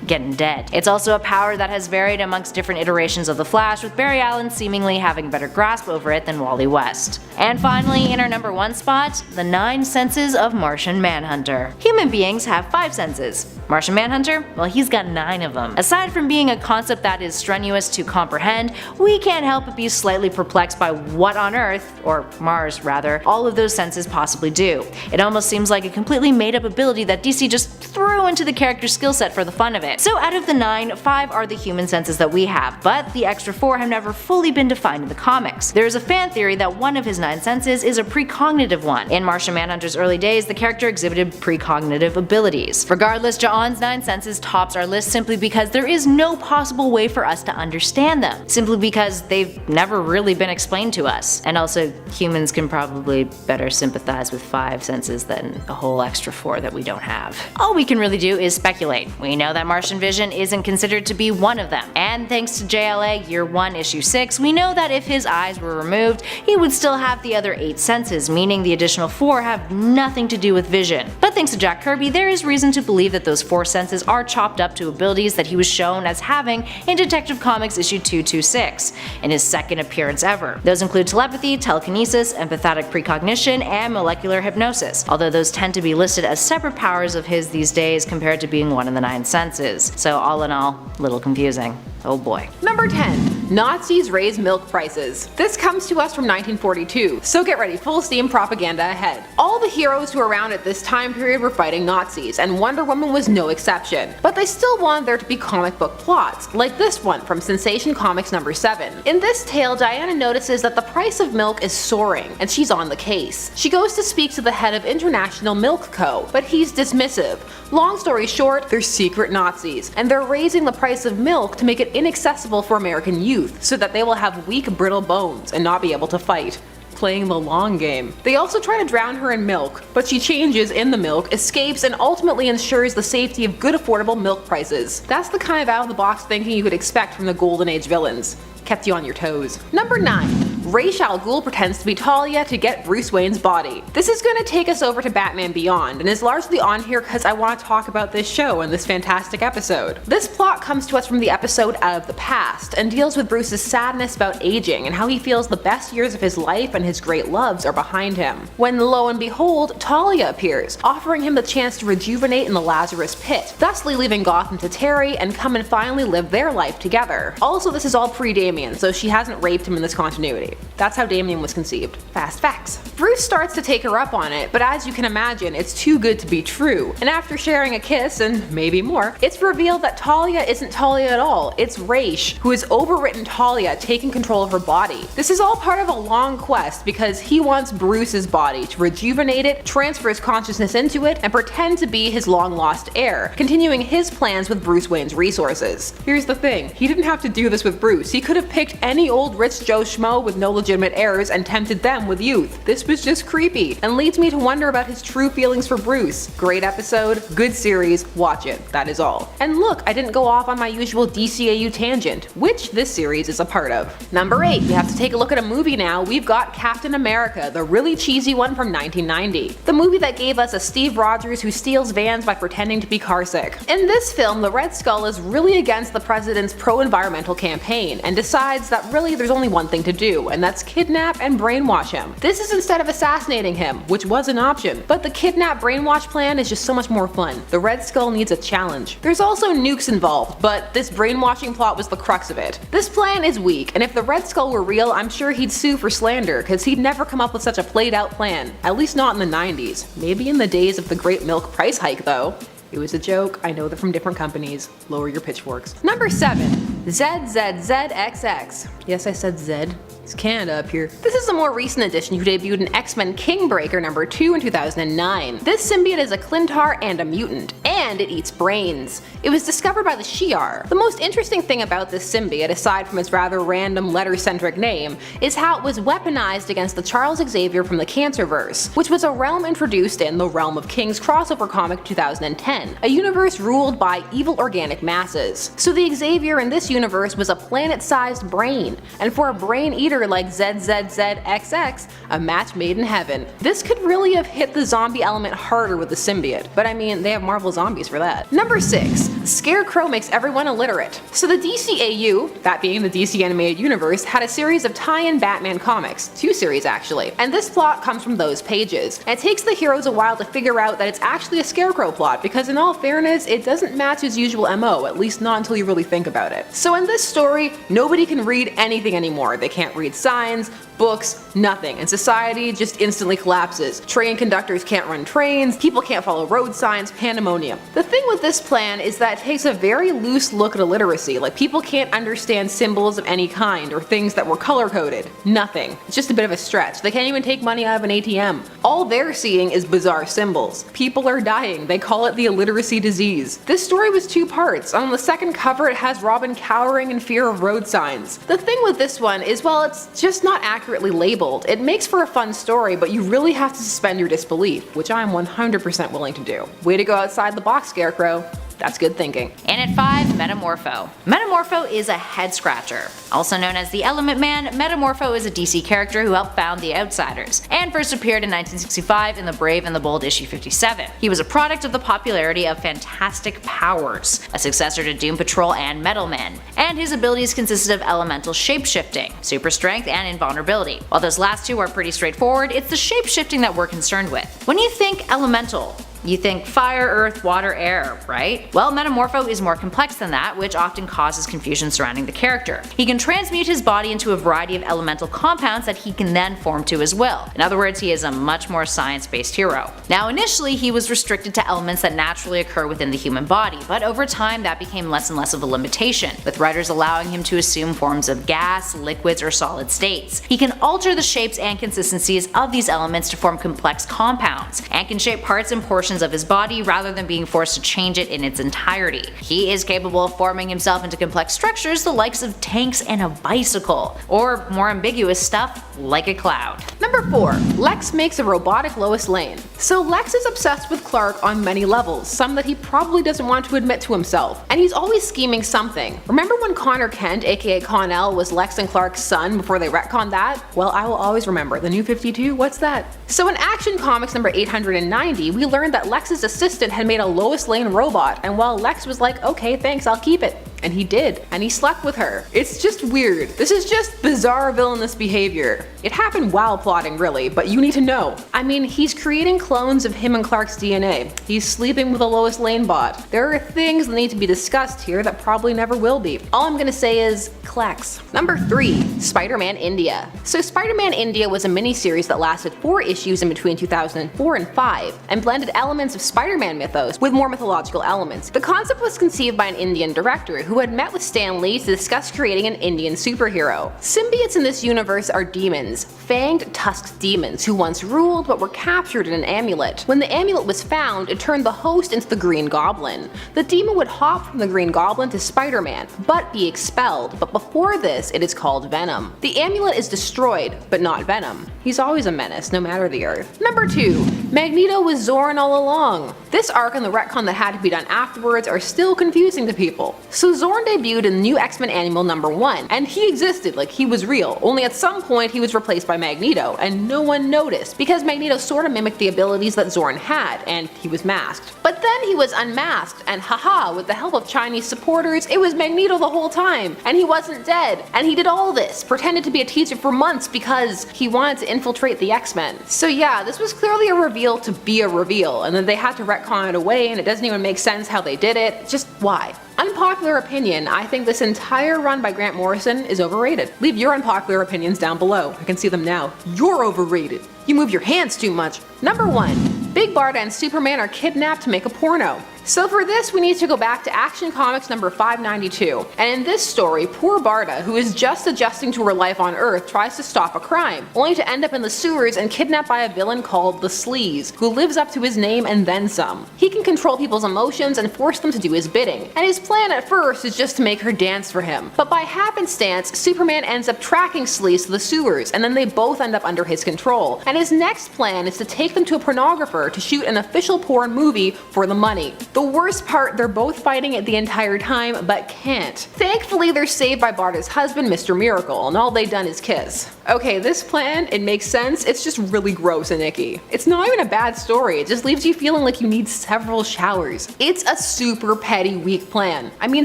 getting dead. It's also a power that has varied amongst different iterations of the Flash, with Barry Allen seemingly having a better grasp over it than Wally West. And finally, in our number 1 spot, the 9 senses of Martian Manhunter. Human beings have 5 senses. Martian Manhunter? Well, he's got 9 of them. Aside from being a concept that is strenuous to comprehend, we can't help but be slightly perplexed by what on Earth, or Mars rather, all of those senses possibly do. It almost seems like a completely made up ability that DC just threw into the character's skill set for the fun of it. So out of the 9, 5 are the human senses that we have, but the extra 4 have never fully been defined in the comics. There is a fan theory that one of his 9 senses is a precognitive one. In Martian Manhunter's early days, the character exhibited precognitive abilities. Regardless, Ja'on's 9 senses tops our list simply because there is no possible way for us to understand them, simply because they've never really been explained to us. And also, humans can probably better sympathize with 5 senses than a whole extra 4 that we don't have. All we can really do is speculate. We know that Martian vision isn't considered to be one of them, and thanks to JLA Year 1 Issue 6, we know that if his eyes were removed, he would still have the other 8 senses, meaning the additional 4 have nothing to do with vision. But thanks to Jack Kirby, there is reason to believe that those 4 senses are chopped up to abilities that he was shown as having in Detective Comics issue 226, in his second appearance ever. Those include telepathy, telekinesis, empathetic precognition, and molecular hypnosis, although those tend to be listed as separate powers of his these days compared to being one of the 9 senses. So all in all, a little confusing. Oh boy. Number 10. Nazis raise milk prices. This comes to us from 1942, so get ready, full steam propaganda ahead. All the heroes who were around at this time period were fighting Nazis, and Wonder Woman was no exception. But they still wanted there to be comic book plots, like this one from Sensation Comics number 7. In this tale, Diana notices that the price of milk is soaring, and she's on the case. She goes to speak to the head of International Milk Co., but he's dismissive. Long story short, they're secret Nazis, and they're raising the price of milk to make it inaccessible for American youth, so that they will have weak, brittle bones and not be able to fight. Playing the long game. They also try to drown her in milk, but she changes in the milk, escapes, and ultimately ensures the safety of good affordable milk prices. That's the kind of out-of-the-box thinking you could expect from the Golden Age villains. Kept you on your toes. Number 9. Ra's al Ghul pretends to be Talia to get Bruce Wayne's body. This is going to take us over to Batman Beyond, and is largely on here because I want to talk about this show and this fantastic episode. This plot comes to us from the episode Out of the Past, and deals with Bruce's sadness about aging and how he feels the best years of his life and his great loves are behind him. When lo and behold, Talia appears, offering him the chance to rejuvenate in the Lazarus Pit, thusly leaving Gotham to Terry and come and finally live their life together. Also, this is all pre-Damien, so she hasn't raped him in this continuity. exactly. That's how Damian was conceived. Fast facts. Bruce starts to take her up on it, but as you can imagine, it's too good to be true. And after sharing a kiss, and maybe more, it's revealed that Talia isn't Talia at all. It's Raish, who has overwritten Talia, taking control of her body. This is all part of a long quest because he wants Bruce's body to rejuvenate it, transfer his consciousness into it, and pretend to be his long-lost heir, continuing his plans with Bruce Wayne's resources. Here's the thing, he didn't have to do this with Bruce. He could have picked any old rich Joe Schmo with no legitimate heirs and tempted them with youth. This was just creepy, and leads me to wonder about his true feelings for Bruce. Great episode, good series, watch it, that is all. And look, I didn't go off on my usual dceu tangent, which this series is a part of. Number 8, we have to take a look at a movie now. We've got Captain America, the really cheesy one from 1990. The movie that gave us a Steve Rogers who steals vans by pretending to be carsick. In this film, the Red Skull is really against the president's pro-environmental campaign and decides that really there's only one thing to do, and that's kidnap and brainwash him. This is instead of assassinating him, which was an option, but the kidnap brainwash plan is just so much more fun. The Red Skull needs a challenge. There's also nukes involved, but this brainwashing plot was the crux of it. This plan is weak, and if the Red Skull were real, I'm sure he'd sue for slander, cause he'd never come up with such a played out plan. At least not in the 90s. Maybe in the days of the Great Milk Price Hike though. It was a joke, I know they're from different companies. Lower your pitchforks. Number 7. ZZZXX. Yes, I said Z. It's Canada up here. This is a more recent addition who debuted in X-Men Kingbreaker number 2 in 2009. This symbiote is a Clintar and a mutant, and it eats brains. It was discovered by the Shi'ar. The most interesting thing about this symbiote, aside from its rather random letter-centric name, is how it was weaponized against the Charles Xavier from the Cancerverse, which was a realm introduced in the Realm of Kings crossover comic 2010, a universe ruled by evil organic masses. So the Xavier in this universe was a planet-sized brain, and for a brain eater like ZZZXX, a match made in heaven. This could really have hit the zombie element harder with the symbiote, but I mean, they have Marvel Zombies for that. Number 6. Scarecrow makes everyone illiterate. So the dceu, that being the DC animated universe, had a series of tie-in Batman comics, 2 series actually, and this plot comes from those pages. And it takes the heroes a while to figure out that it's actually a Scarecrow plot, because in all fairness, it doesn't match his usual MO, at least not until you really think about it. So in this story, nobody can read anything anymore. They can't read signs, books, nothing, and society just instantly collapses. Train conductors can't run trains, people can't follow road signs, pandemonium. The thing with this plan is that it takes a very loose look at illiteracy, like people can't understand symbols of any kind or things that were color coded. Nothing. It's just a bit of a stretch. They can't even take money out of an ATM. All they're seeing is bizarre symbols. People are dying. They call it the Illiteracy Disease. This story was 2 parts. On the second cover it has Robin cowering in fear of road signs. The thing with this one is, well, it's just not accurately labeled. It makes for a fun story, but you really have to suspend your disbelief, which I'm 100% willing to do. Way to go outside the box, Scarecrow. That's good thinking. And at 5, Metamorpho. Metamorpho is a head scratcher. Also known as the Element Man, Metamorpho is a DC character who helped found the Outsiders, and first appeared in 1965 in The Brave and the Bold issue 57. He was a product of the popularity of Fantastic Powers, a successor to Doom Patrol and Metal Men, and his abilities consisted of elemental shapeshifting, super strength, and invulnerability. While those last 2 are pretty straightforward, it's the shapeshifting that we're concerned with. When you think elemental, you think fire, earth, water, air, right? Well, Metamorpho is more complex than that, which often causes confusion surrounding the character. He can transmute his body into a variety of elemental compounds that he can then form to his will. In other words, he is a much more science-based hero. Now initially he was restricted to elements that naturally occur within the human body, but over time that became less and less of a limitation, with writers allowing him to assume forms of gas, liquids, or solid states. He can alter the shapes and consistencies of these elements to form complex compounds, and can shape parts and portions of his body rather than being forced to change it in its entirety. He is capable of forming himself into complex structures the likes of tanks and a bicycle, or more ambiguous stuff like a cloud. Number 4. Lex makes a robotic Lois Lane. So Lex is obsessed with Clark on many levels, some that he probably doesn't want to admit to himself, and he's always scheming something. Remember when Connor Kent, aka Con-El, was Lex and Clark's son before they retconned that? Well, I will always remember. The New 52? What's that? So in Action Comics number 890, we learned that Lex's assistant had made a Lois Lane robot, and while Lex was like, okay thanks, I'll keep it, And he did. And he slept with her. It's just weird. This is just bizarre villainous behavior. It happened while plotting, really, but you need to know. I mean, he's creating clones of him and Clark's DNA. He's sleeping with a Lois Lane bot. There are things that need to be discussed here that probably never will be. All I'm gonna say is Klex. Number 3. Spider-Man India. So Spider-Man India was a miniseries that lasted 4 issues in between 2004 and 5, and blended elements of Spider-Man mythos with more mythological elements. The concept was conceived by an Indian director who had met with Stan Lee to discuss creating an Indian superhero. Symbiotes in this universe are demons, fanged, tusked demons who once ruled but were captured in an amulet. When the amulet was found, it turned the host into the Green Goblin. The demon would hop from the Green Goblin to Spider-Man, but be expelled, but before this it is called Venom. The amulet is destroyed, but not Venom. He's always a menace, no matter the Earth. Number 2. Magneto was Zorn all along. This arc and the retcon that had to be done afterwards are still confusing to people. So Zorn debuted in the new X-Men Annual number 1, and he existed, like he was real, only at some point he was replaced by Magneto, and no one noticed, because Magneto sort of mimicked the abilities that Zorn had, and he was masked. But then he was unmasked, and haha, with the help of Chinese supporters, it was Magneto the whole time, and he wasn't dead, and he did all this, pretended to be a teacher for months because he wanted to infiltrate the X-Men. So yeah, this was clearly a reveal to be a reveal, and then they had to retcon it away, and it doesn't even make sense how they did it. Just why? Unpopular opinion, I think this entire run by Grant Morrison is overrated. Leave your unpopular opinions down below. I can see them now. You're overrated. You move your hands too much. Number 1. Big Barda and Superman are kidnapped to make a porno. So for this, we need to go back to Action Comics number 592. And in this story, poor Barda, who is just adjusting to her life on Earth, tries to stop a crime, only to end up in the sewers and kidnapped by a villain called the Sleaze, who lives up to his name and then some. He can control people's emotions and force them to do his bidding, and his plan at first is just to make her dance for him. But by happenstance, Superman ends up tracking Sleaze to the sewers, and then they both end up under his control. And his next plan is to take them to a pornographer to shoot an official porn movie for the money. The worst part, they're both fighting it the entire time, but can't. Thankfully, they're saved by Barda's husband, Mr. Miracle, and all they've done is kiss. Okay, this plan, it makes sense, it's just really gross and icky. It's not even a bad story, it just leaves you feeling like you need several showers. It's a super petty, weak plan. I mean,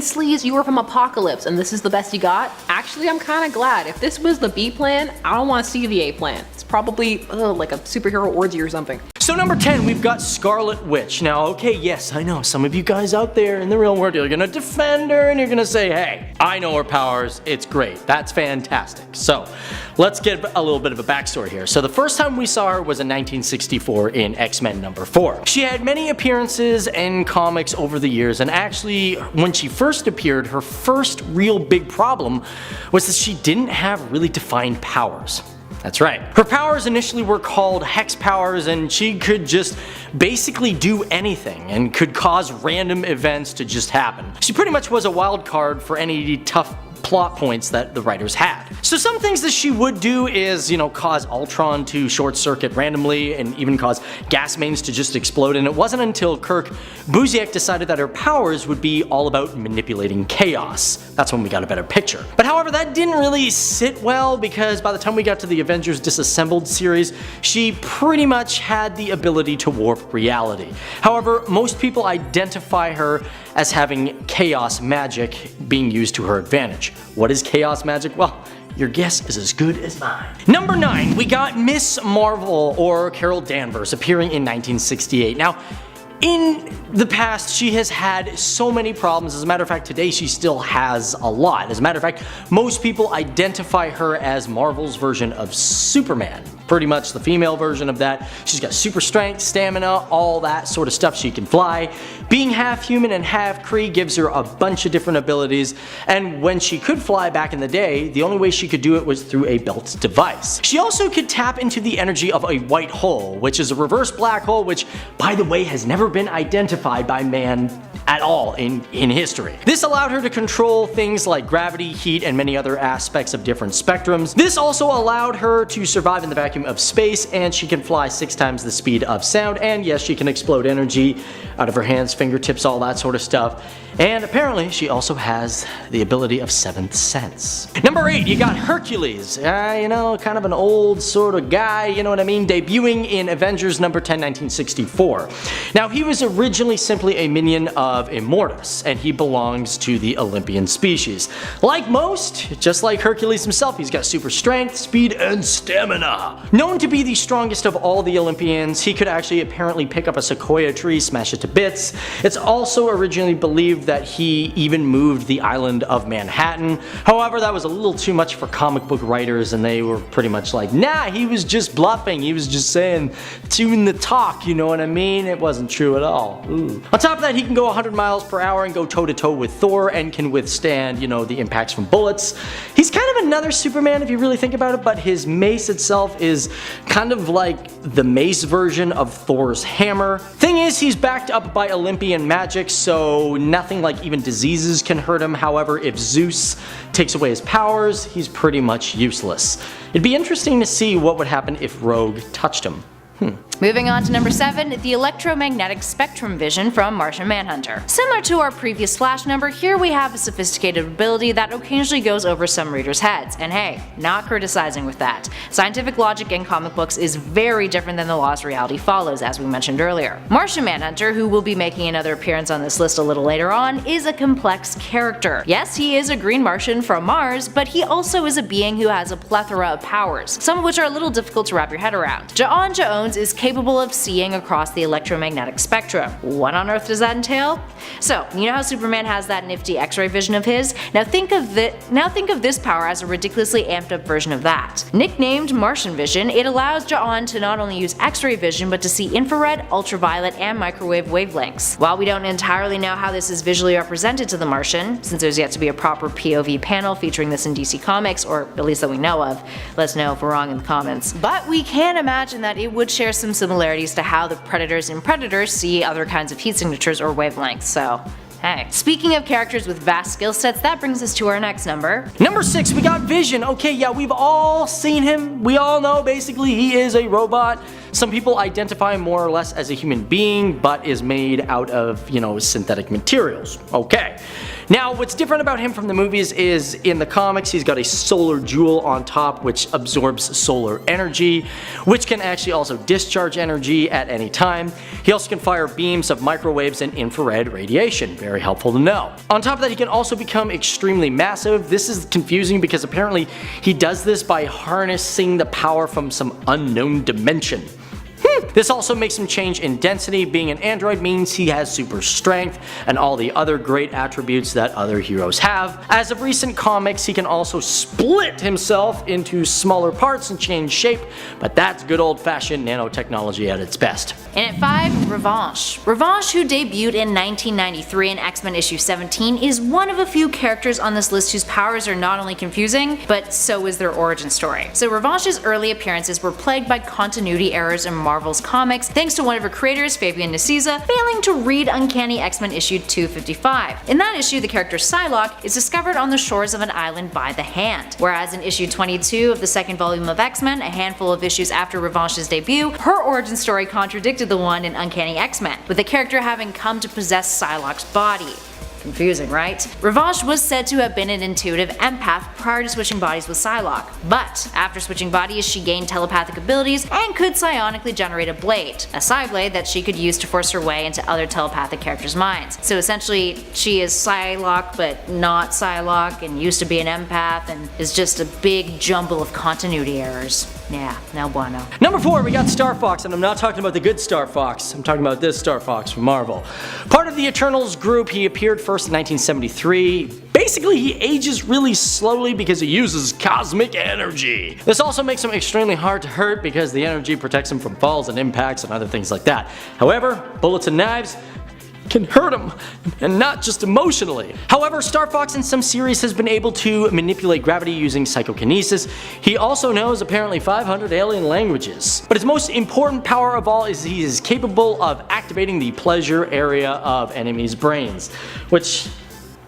Sleaze, you were from Apocalypse, and this is the best you got? Actually, I'm kinda glad. If this was the B plan, I don't want to see the A plan. It's probably, like a superhero orgy or something. So number 10, we've got Scarlet Witch. Now, okay, yes, I know some of you guys out there in the real world, you're gonna defend her and you're gonna say, hey, I know her powers, it's great, that's fantastic. So, let's get a little bit of a backstory here. So the first time we saw her was in 1964 in X-Men number 4. She had many appearances in comics over the years, and actually, when she first appeared, her first real big problem was that she didn't have really defined powers. That's right. Her powers initially were called hex powers, and she could just basically do anything and could cause random events to just happen. She pretty much was a wild card for any tough plot points that the writers had. So some things that she would do is, cause Ultron to short circuit randomly and even cause gas mains to just explode, and it wasn't until Kirk Busiek decided that her powers would be all about manipulating chaos. That's when we got a better picture. But however, that didn't really sit well, because by the time we got to the Avengers Disassembled series, she pretty much had the ability to warp reality. However, most people identify her as having chaos magic being used to her advantage. What is chaos magic? Well, your guess is as good as mine. Number 9, we got Miss Marvel, or Carol Danvers, appearing in 1968. Now, in the past, she has had so many problems. As a matter of fact, today she still has a lot. As a matter of fact, most people identify her as Marvel's version of Superman. Pretty much the female version of that. She's got super strength, stamina, all that sort of stuff. She can fly. Being half human and half Kree gives her a bunch of different abilities, and when she could fly back in the day, the only way she could do it was through a belt device. She also could tap into the energy of a white hole, which is a reverse black hole, which, by the way, has never been identified by man at all in history. This allowed her to control things like gravity, heat, and many other aspects of different spectrums. This also allowed her to survive in the vacuum of space, and she can fly 6 times the speed of sound, and yes, she can explode energy out of her hands, fingertips, all that sort of stuff. And apparently, she also has the ability of 7th sense. Number 8, you got Hercules. Kind of an old sort of guy, you know what I mean? Debuting in Avengers number 10, 1964. Now, he was originally simply a minion of of Immortus, and he belongs to the Olympian species. Like most, just like Hercules himself, he's got super strength, speed, and stamina. Known to be the strongest of all the Olympians, he could actually apparently pick up a sequoia tree, smash it to bits. It's also originally believed that he even moved the island of Manhattan. However, that was a little too much for comic book writers, and they were pretty much like, nah, he was just bluffing, he was just saying, doing the talk, you know what I mean? It wasn't true at all. Ooh. On top of that, he can go 100 miles per hour and go toe to toe with Thor and can withstand, the impacts from bullets. He's kind of another Superman if you really think about it, but his mace itself is kind of like the mace version of Thor's hammer. Thing is, he's backed up by Olympian magic, so nothing like even diseases can hurt him. However, if Zeus takes away his powers, he's pretty much useless. It'd be interesting to see what would happen if Rogue touched him. Moving on to number 7, the electromagnetic spectrum vision from Martian Manhunter. Similar to our previous Flash number, here we have a sophisticated ability that occasionally goes over some readers' heads, and hey, not criticizing with that. Scientific logic in comic books is very different than the laws reality follows, as we mentioned earlier. Martian Manhunter, who will be making another appearance on this list a little later on, is a complex character. Yes, he is a green Martian from Mars, but he also is a being who has a plethora of powers, some of which are a little difficult to wrap your head around. Jones is capable of seeing across the electromagnetic spectrum. What on earth does that entail? So, you know how Superman has that nifty X-ray vision of his? Now think of this power as a ridiculously amped up version of that. Nicknamed Martian Vision, it allows Ja'an to not only use X-ray vision but to see infrared, ultraviolet, and microwave wavelengths. While we don't entirely know how this is visually represented to the Martian, since there's yet to be a proper POV panel featuring this in DC Comics, or at least that we know of, let us know if we're wrong in the comments. But we can imagine that it would share some similarities to how the Predators in Predators see other kinds of heat signatures or wavelengths, so hey. Speaking of characters with vast skill sets, that brings us to our next number. Number 6, we got Vision. Okay, yeah, we've all seen him. We all know basically he is a robot. Some people identify him more or less as a human being, but is made out of, synthetic materials. Okay. Now, what's different about him from the movies is in the comics, he's got a solar jewel on top which absorbs solar energy, which can actually also discharge energy at any time. He also can fire beams of microwaves and infrared radiation. Very helpful to know. On top of that, he can also become extremely massive. This is confusing because apparently he does this by harnessing the power from some unknown dimension. This also makes him change in density. Being an android means he has super strength and all the other great attributes that other heroes have. As of recent comics, he can also split himself into smaller parts and change shape, but that's good old-fashioned nanotechnology at its best. And at 5, Revanche. Revanche, who debuted in 1993 in X-Men issue 17, is one of a few characters on this list whose powers are not only confusing, but so is their origin story. So Revanche's early appearances were plagued by continuity errors in Marvel's comics, thanks to one of her creators, Fabian Nicieza, failing to read Uncanny X-Men issue 255. In that issue, the character Psylocke is discovered on the shores of an island by the Hand, whereas in issue 22 of the second volume of X-Men, a handful of issues after Revanche's debut, her origin story contradicted the one in Uncanny X-Men, with the character having come to possess Psylocke's body. Confusing, right? Revanche was said to have been an intuitive empath prior to switching bodies with Psylocke, but after switching bodies she gained telepathic abilities and could psionically generate a blade, a Psyblade that she could use to force her way into other telepathic characters' minds. So essentially she is Psylocke but not Psylocke and used to be an empath and is just a big jumble of continuity errors. Yeah, no bueno. Number 4, we got Star Fox, and I'm not talking about the good Star Fox, I'm talking about this Star Fox from Marvel. Part of the Eternals group, he appeared first in 1973. Basically, he ages really slowly because he uses cosmic energy. This also makes him extremely hard to hurt because the energy protects him from falls and impacts and other things like that. However, bullets and knives can hurt him, and not just emotionally. However, Star Fox in some series has been able to manipulate gravity using psychokinesis. He also knows apparently 500 alien languages. But his most important power of all is he is capable of activating the pleasure area of enemies' brains, which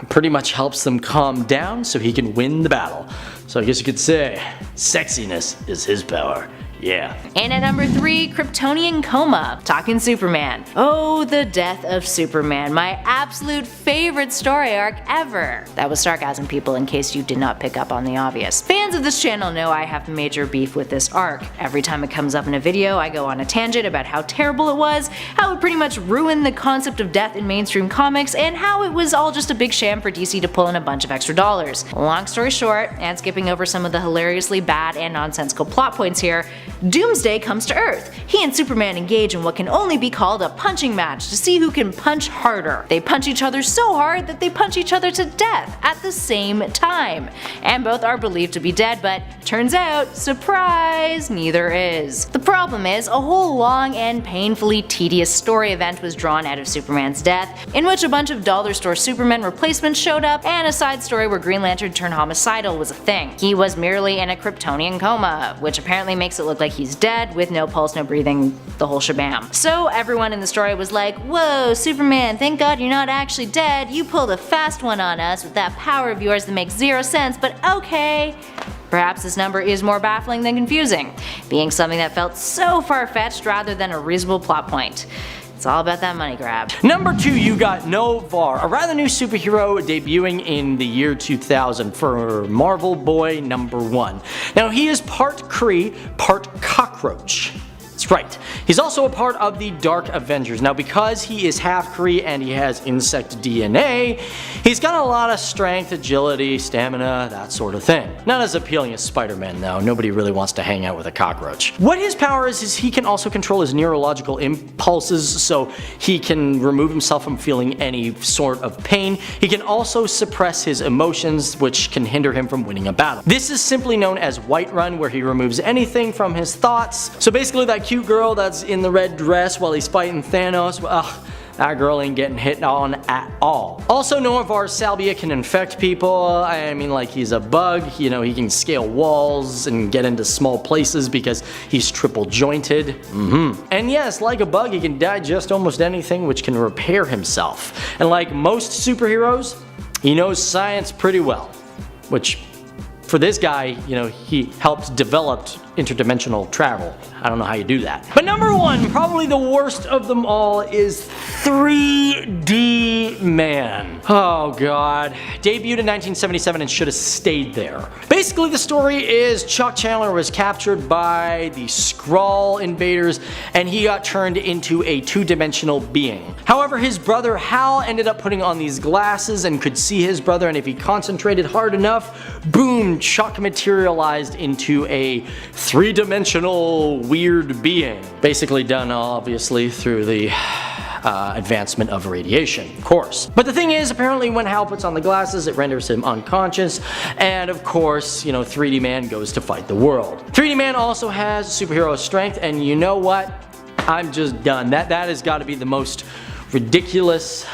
pretty much helps them calm down so he can win the battle. So I guess you could say, sexiness is his power. Yeah. And at number 3, Kryptonian Coma, talking Superman. Oh, the death of Superman, my absolute favorite story arc ever. That was sarcasm, people, in case you did not pick up on the obvious. Fans of this channel know I have major beef with this arc. Every time it comes up in a video, I go on a tangent about how terrible it was, how it pretty much ruined the concept of death in mainstream comics, and how it was all just a big sham for DC to pull in a bunch of extra dollars. Long story short, and skipping over some of the hilariously bad and nonsensical plot points here, Doomsday comes to Earth. He and Superman engage in what can only be called a punching match to see who can punch harder. They punch each other so hard that they punch each other to death at the same time. And both are believed to be dead, but turns out, surprise, neither is. The problem is, a whole long and painfully tedious story event was drawn out of Superman's death, in which a bunch of dollar store Superman replacements showed up, and a side story where Green Lantern turned homicidal was a thing. He was merely in a Kryptonian coma, which apparently makes it look like he's dead with no pulse, no breathing, the whole shabam. So everyone in the story was like, whoa, Superman, thank God you're not actually dead, you pulled a fast one on us with that power of yours that makes zero sense, but okay. Perhaps this number is more baffling than confusing, being something that felt so far-fetched rather than a reasonable plot point. It's all about that money grab. Number 2, you got Novar, a rather new superhero debuting in the year 2000 for Marvel Boy number 1. Now he is part Kree, part cockroach. That's right. He's also a part of the Dark Avengers. Now because he is half Kree and he has insect DNA, he's got a lot of strength, agility, stamina, that sort of thing. Not as appealing as Spider-Man though, nobody really wants to hang out with a cockroach. What his power is he can also control his neurological impulses, so he can remove himself from feeling any sort of pain. He can also suppress his emotions, which can hinder him from winning a battle. This is simply known as Whiterun, where he removes anything from his thoughts. So basically that cute girl that's in the red dress while he's fighting Thanos, that girl ain't getting hit on at all. Also, Novar's salvia can infect people. I mean, like, he's a bug, you know, he can scale walls and get into small places because he's triple jointed. And yes, like a bug, he can digest almost anything, which can repair himself. And like most superheroes, he knows science pretty well, which for this guy, you know, he helped develop interdimensional travel. I don't know how you do that. But number 1, probably the worst of them all, is 3D Man. Oh god. Debuted in 1977 and should have stayed there. Basically the story is Chuck Chandler was captured by the Skrull invaders and he got turned into a 2-dimensional being. However, his brother Hal ended up putting on these glasses and could see his brother, and if he concentrated hard enough, boom, Chuck materialized into a 3-dimensional weird being. Basically done obviously through the advancement of radiation, of course. But the thing is, apparently when Hal puts on the glasses, it renders him unconscious, and of course, you know, 3D Man goes to fight the world. 3D Man also has superhero strength, and you know what? I'm just done. That has got to be the most ridiculous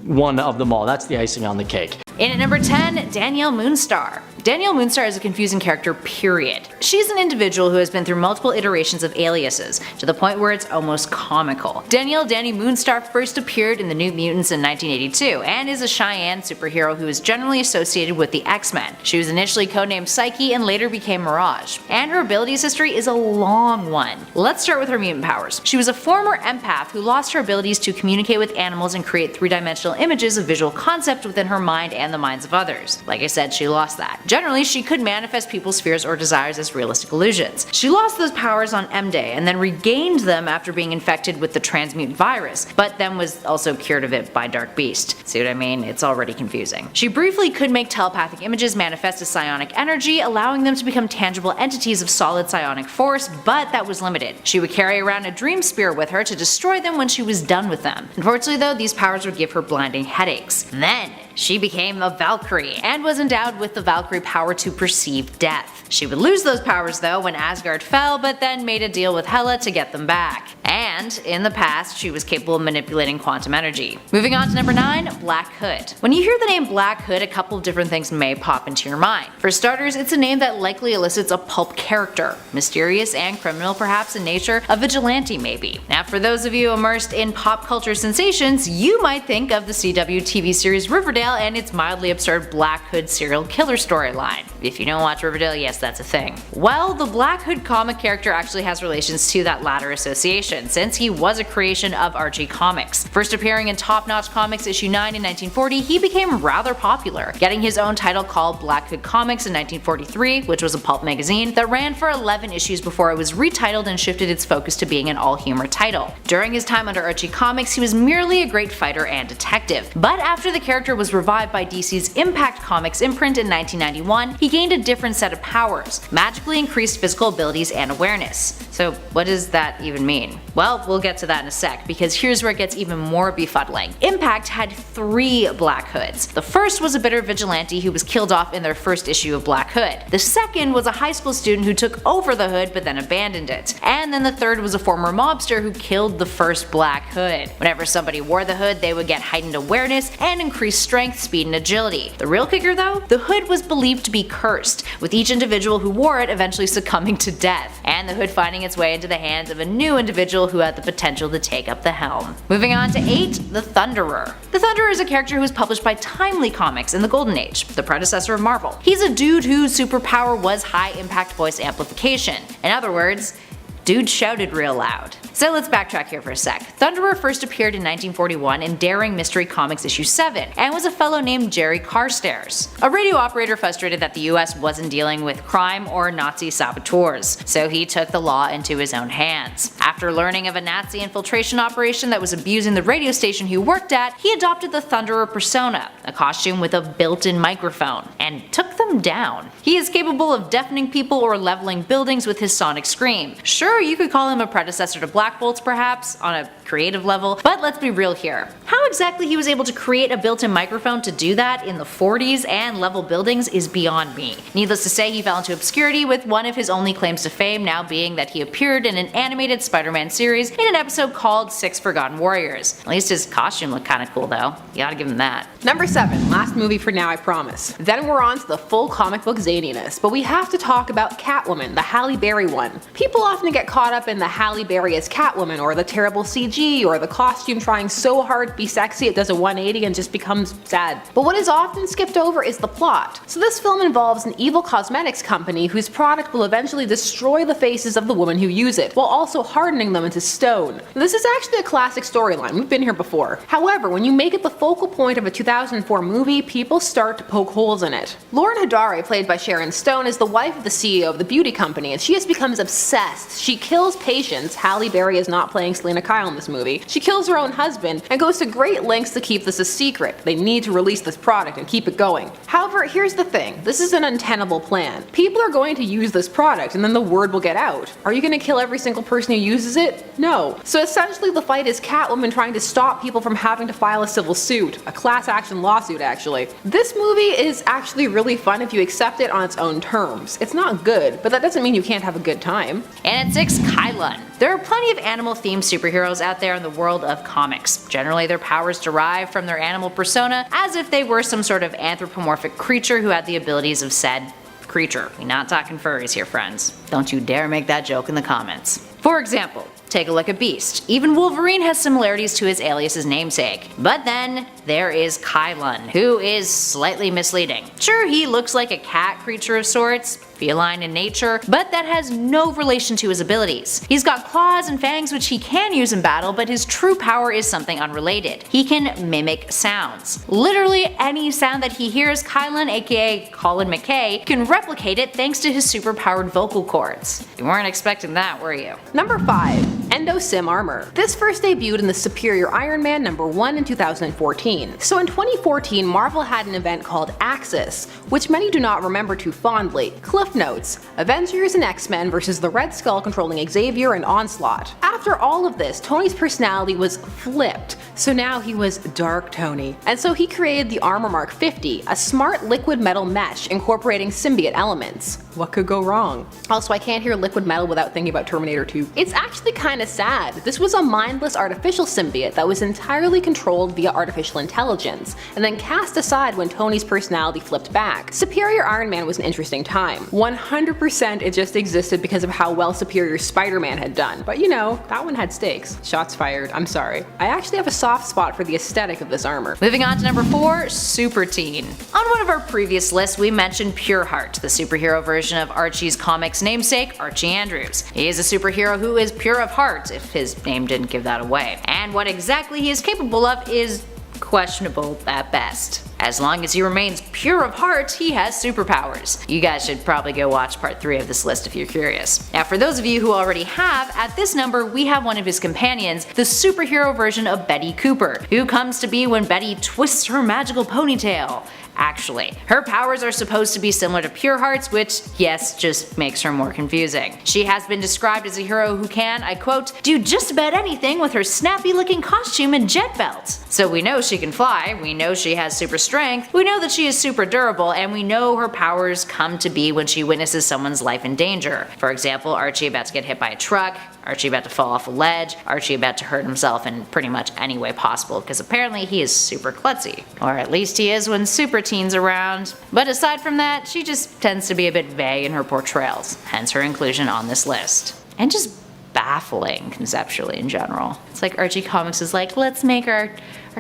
one of them all. That's the icing on the cake. In at number 10, Danielle Moonstar. Danielle Moonstar is a confusing character, period. She's an individual who has been through multiple iterations of aliases, to the point where it's almost comical. Danielle Danny Moonstar first appeared in the New Mutants in 1982, and is a Cheyenne superhero who is generally associated with the X-Men. She was initially codenamed Psyche and later became Mirage, and her abilities history is a long one. Let's start with her mutant powers. She was a former empath who lost her abilities to communicate with animals and create 3-dimensional images of visual concept within her mind and the minds of others. Like I said, she lost that. Generally, she could manifest people's fears or desires as realistic illusions. She lost those powers on M-Day and then regained them after being infected with the transmutant virus, but then was also cured of it by Dark Beast. See what I mean? It's already confusing. She briefly could make telepathic images manifest as psionic energy, allowing them to become tangible entities of solid psionic force, but that was limited. She would carry around a dream spear with her to destroy them when she was done with them. Unfortunately though, these powers would give her blinding headaches. Then, she became a Valkyrie, and was endowed with the Valkyrie power to perceive death. She would lose those powers though when Asgard fell, but then made a deal with Hela to get them back. And And in the past, she was capable of manipulating quantum energy. Moving on to number 9, Black Hood. When you hear the name Black Hood, a couple of different things may pop into your mind. For starters, it's a name that likely elicits a pulp character, mysterious and criminal perhaps in nature, a vigilante maybe. Now for those of you immersed in pop culture sensations, you might think of the CW TV series Riverdale and its mildly absurd Black Hood serial killer storyline. If you don't watch Riverdale, yes, that's a thing. Well, the Black Hood comic character actually has relations to that latter association, since he was a creation of Archie Comics. First appearing in Top Notch Comics issue 9 in 1940, he became rather popular, getting his own title called Black Hood Comics in 1943, which was a pulp magazine that ran for 11 issues before it was retitled and shifted its focus to being an all-humor title. During his time under Archie Comics, he was merely a great fighter and detective. But after the character was revived by DC's Impact Comics imprint in 1991, he gained a different set of powers, magically increased physical abilities and awareness. So what does that even mean? Well, we'll get to that in a sec, because here's where it gets even more befuddling. Impact had 3 Black Hoods. The first was a bitter vigilante who was killed off in their first issue of Black Hood. The second was a high school student who took over the hood but then abandoned it. And then the third was a former mobster who killed the first Black Hood. Whenever somebody wore the hood, they would get heightened awareness and increased strength, speed, and agility. The real kicker though? The hood was believed to be cursed, with each individual who wore it eventually succumbing to death, and the hood finding its way into the hands of a new individual who had the potential to take up the helm. Moving on to 8, the Thunderer. The Thunderer is a character who was published by Timely Comics in the Golden Age, the predecessor of Marvel. He's a dude whose superpower was high impact voice amplification. In other words, dude shouted real loud. So let's backtrack here for a sec. Thunderer first appeared in 1941 in Daring Mystery Comics issue 7, and was a fellow named Jerry Carstairs, a radio operator frustrated that the US wasn't dealing with crime or Nazi saboteurs, so he took the law into his own hands. After learning of a Nazi infiltration operation that was abusing the radio station he worked at, he adopted the Thunderer persona, a costume with a built-in microphone, and took them down. He is capable of deafening people or leveling buildings with his sonic scream. Sure, you could call him a predecessor to Black Bolt's perhaps, on a creative level, but let's be real here. How exactly he was able to create a built-in microphone to do that in the 40s and level buildings is beyond me. Needless to say, he fell into obscurity, with one of his only claims to fame now being that he appeared in an animated Spider-Man series in an episode called 6 Forgotten Warriors. At least his costume looked kinda cool though, you gotta give him that. Number 7, last movie for now I promise. Then we're on to the full comic book zaniness, but we have to talk about Catwoman, the Halle Berry one. People often get caught up in the Halle Berry as Catwoman, or the terrible CG, or the costume trying so hard to be sexy it does a 180 and just becomes sad. But what is often skipped over is the plot. So this film involves an evil cosmetics company whose product will eventually destroy the faces of the women who use it, while also hardening them into stone. This is actually a classic storyline, we've been here before. However, when you make it the focal point of a 2004 movie, people start to poke holes in it. Lauren Hadari, played by Sharon Stone, is the wife of the CEO of the beauty company, and she just becomes obsessed. She kills patients. Halle Berry is not playing Selena Kyle in this movie. She kills her own husband and goes to great lengths to keep this a secret. They need to release this product and keep it going. However, here's the thing. This is an untenable plan. People are going to use this product and then the word will get out. Are you going to kill every single person who uses it? No. So essentially the fight is Catwoman trying to stop people from having to file a civil suit. A class action lawsuit actually. This movie is actually really fun if you accept it on its own terms. It's not good, but that doesn't mean you can't have a good time. And at 6, Kylun. There are plenty of animal-themed superheroes out there in the world of comics. Generally, their powers derive from their animal persona, as if they were some sort of anthropomorphic creature who had the abilities of said creature. We're not talking furries here, friends. Don't you dare make that joke in the comments. For example, take a look at Beast. Even Wolverine has similarities to his alias's namesake. But then there is Kylun, who is slightly misleading. Sure, he looks like a cat creature of sorts, feline in nature, but that has no relation to his abilities. He's got claws and fangs which he can use in battle, but his true power is something unrelated. He can mimic sounds. Literally any sound that he hears, Kylun, aka Colin McKay, can replicate it thanks to his superpowered vocal cords. You weren't expecting that, were you? Number 5. Endo Sim Armor. This first debuted in the Superior Iron Man #1 in 2014. 2014. So in 2014, Marvel had an event called Axis, which many do not remember too fondly. Cliff notes: Avengers and X-Men versus the Red Skull controlling Xavier and Onslaught. After all of this, Tony's personality was flipped, so now he was Dark Tony. And so he created the Armor Mark 50, a smart liquid metal mesh incorporating symbiote elements. What could go wrong? Also, I can't hear liquid metal without thinking about Terminator 2. It's actually kinda sad. This was a mindless artificial symbiote that was entirely controlled via artificial intelligence, and then cast aside when Tony's personality flipped back. Superior Iron Man was an interesting time. 100% it just existed because of how well Superior Spider-Man had done, but you know, that one had stakes. Shots fired, I'm sorry. I actually have a soft spot for the aesthetic of this armor. Moving on to number 4, Super Teen. On one of our previous lists, we mentioned Pureheart, the superhero version of Archie's comics namesake, Archie Andrews. He is a superhero who is pure of heart, if his name didn't give that away. And what exactly he is capable of is questionable at best. As long as he remains pure of heart, he has superpowers. You guys should probably go watch part 3 of this list if you're curious. Now for those of you who already have, at this number we have one of his companions, the superhero version of Betty Cooper, who comes to be when Betty twists her magical ponytail. Actually, her powers are supposed to be similar to Pureheart's, which, yes, just makes her more confusing. She has been described as a hero who can, I quote, do just about anything with her snappy looking costume and jet belt. So we know she can fly, we know she has super strength, we know that she is super durable, and we know her powers come to be when she witnesses someone's life in danger. For example, Archie about to get hit by a truck, Archie about to fall off a ledge, Archie about to hurt himself in pretty much any way possible, because apparently he is super klutzy. Or at least he is when Super Teen's around. But aside from that, she just tends to be a bit vague in her portrayals, hence her inclusion on this list. And just baffling conceptually in general. It's like Archie Comics is like, let's make our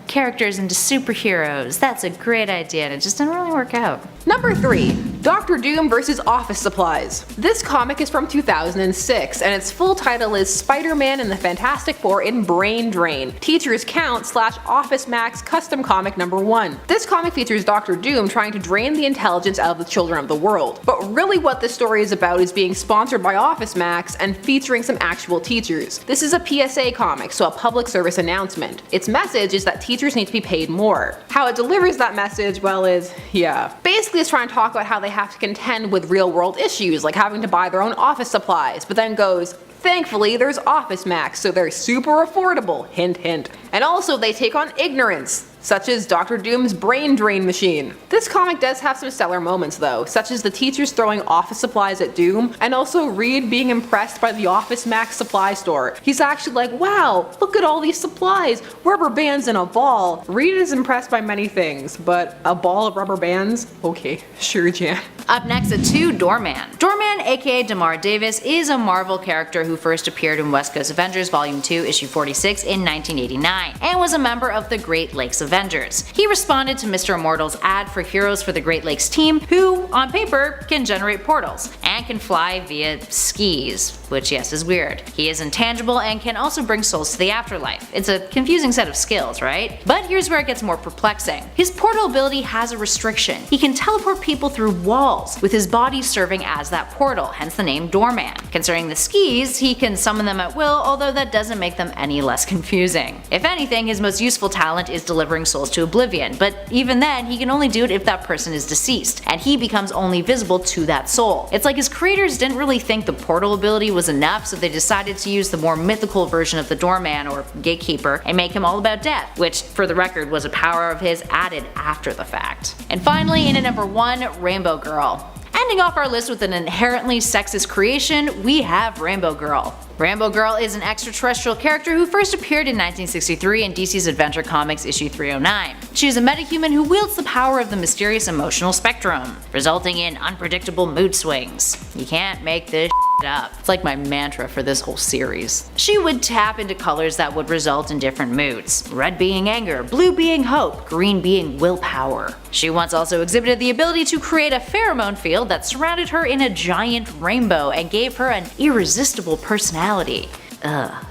characters into superheroes. That's a great idea, and it just didn't really work out. Number 3. Doctor Doom vs. Office Supplies. This comic is from 2006, and its full title is Spider-Man and the Fantastic Four in Brain Drain, Teachers Count / Office Max Custom Comic number 1. This comic features Doctor Doom trying to drain the intelligence out of the children of the world. But really what this story is about is being sponsored by Office Max and featuring some actual teachers. This is a PSA comic, so a public service announcement. Its message is that teachers need to be paid more. How it delivers that message, well, is, yeah. Basically it's trying to talk about how they have to contend with real world issues like having to buy their own office supplies, but then goes, thankfully there's Office Max, so they're super affordable, hint hint. And also they take on ignorance, such as Doctor Doom's brain drain machine. This comic does have some stellar moments though, such as the teachers throwing office supplies at Doom, and also Reed being impressed by the Office Max supply store. He's actually like, wow, look at all these supplies, rubber bands and a ball. Reed is impressed by many things, but a ball of rubber bands? Okay, sure Jan. Up next at 2, Doorman. Doorman, aka Damar Davis, is a Marvel character who first appeared in West Coast Avengers Volume 2, Issue 46 in 1989, and was a member of the Great Lakes Avengers. He responded to Mr. Immortal's ad for Heroes for the Great Lakes team, who, on paper, can generate portals, and can fly via skis, which yes is weird. He is intangible and can also bring souls to the afterlife. It's a confusing set of skills, right? But here's where it gets more perplexing. His portal ability has a restriction. He can teleport people through walls, with his body serving as that portal, hence the name Doorman. Concerning the skis, he can summon them at will, although that doesn't make them any less confusing. If anything, his most useful talent is delivering souls to oblivion, but even then, he can only do it if that person is deceased, and he becomes only visible to that soul. It's like his creators didn't really think the portal ability was enough, so they decided to use the more mythical version of the Doorman, or Gatekeeper, and make him all about death, which, for the record, was a power of his added after the fact. And finally, in at number 1, Rainbow Girl. Ending off our list with an inherently sexist creation, we have Rainbow Girl. Rainbow Girl is an extraterrestrial character who first appeared in 1963 in DC's Adventure Comics issue 309. She is a metahuman who wields the power of the mysterious emotional spectrum, resulting in unpredictable mood swings. You can't make this up. It's like my mantra for this whole series. She would tap into colors that would result in different moods, red being anger, blue being hope, green being willpower. She once also exhibited the ability to create a pheromone field that surrounded her in a giant rainbow and gave her an irresistible personality. Ugh.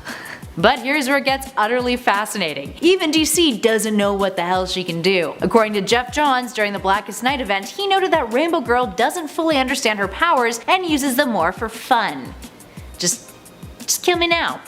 But here's where it gets utterly fascinating. Even DC doesn't know what the hell she can do. According to Jeff Johns, during the Blackest Night event, he noted that Rainbow Girl doesn't fully understand her powers and uses them more for fun. Just kill me now.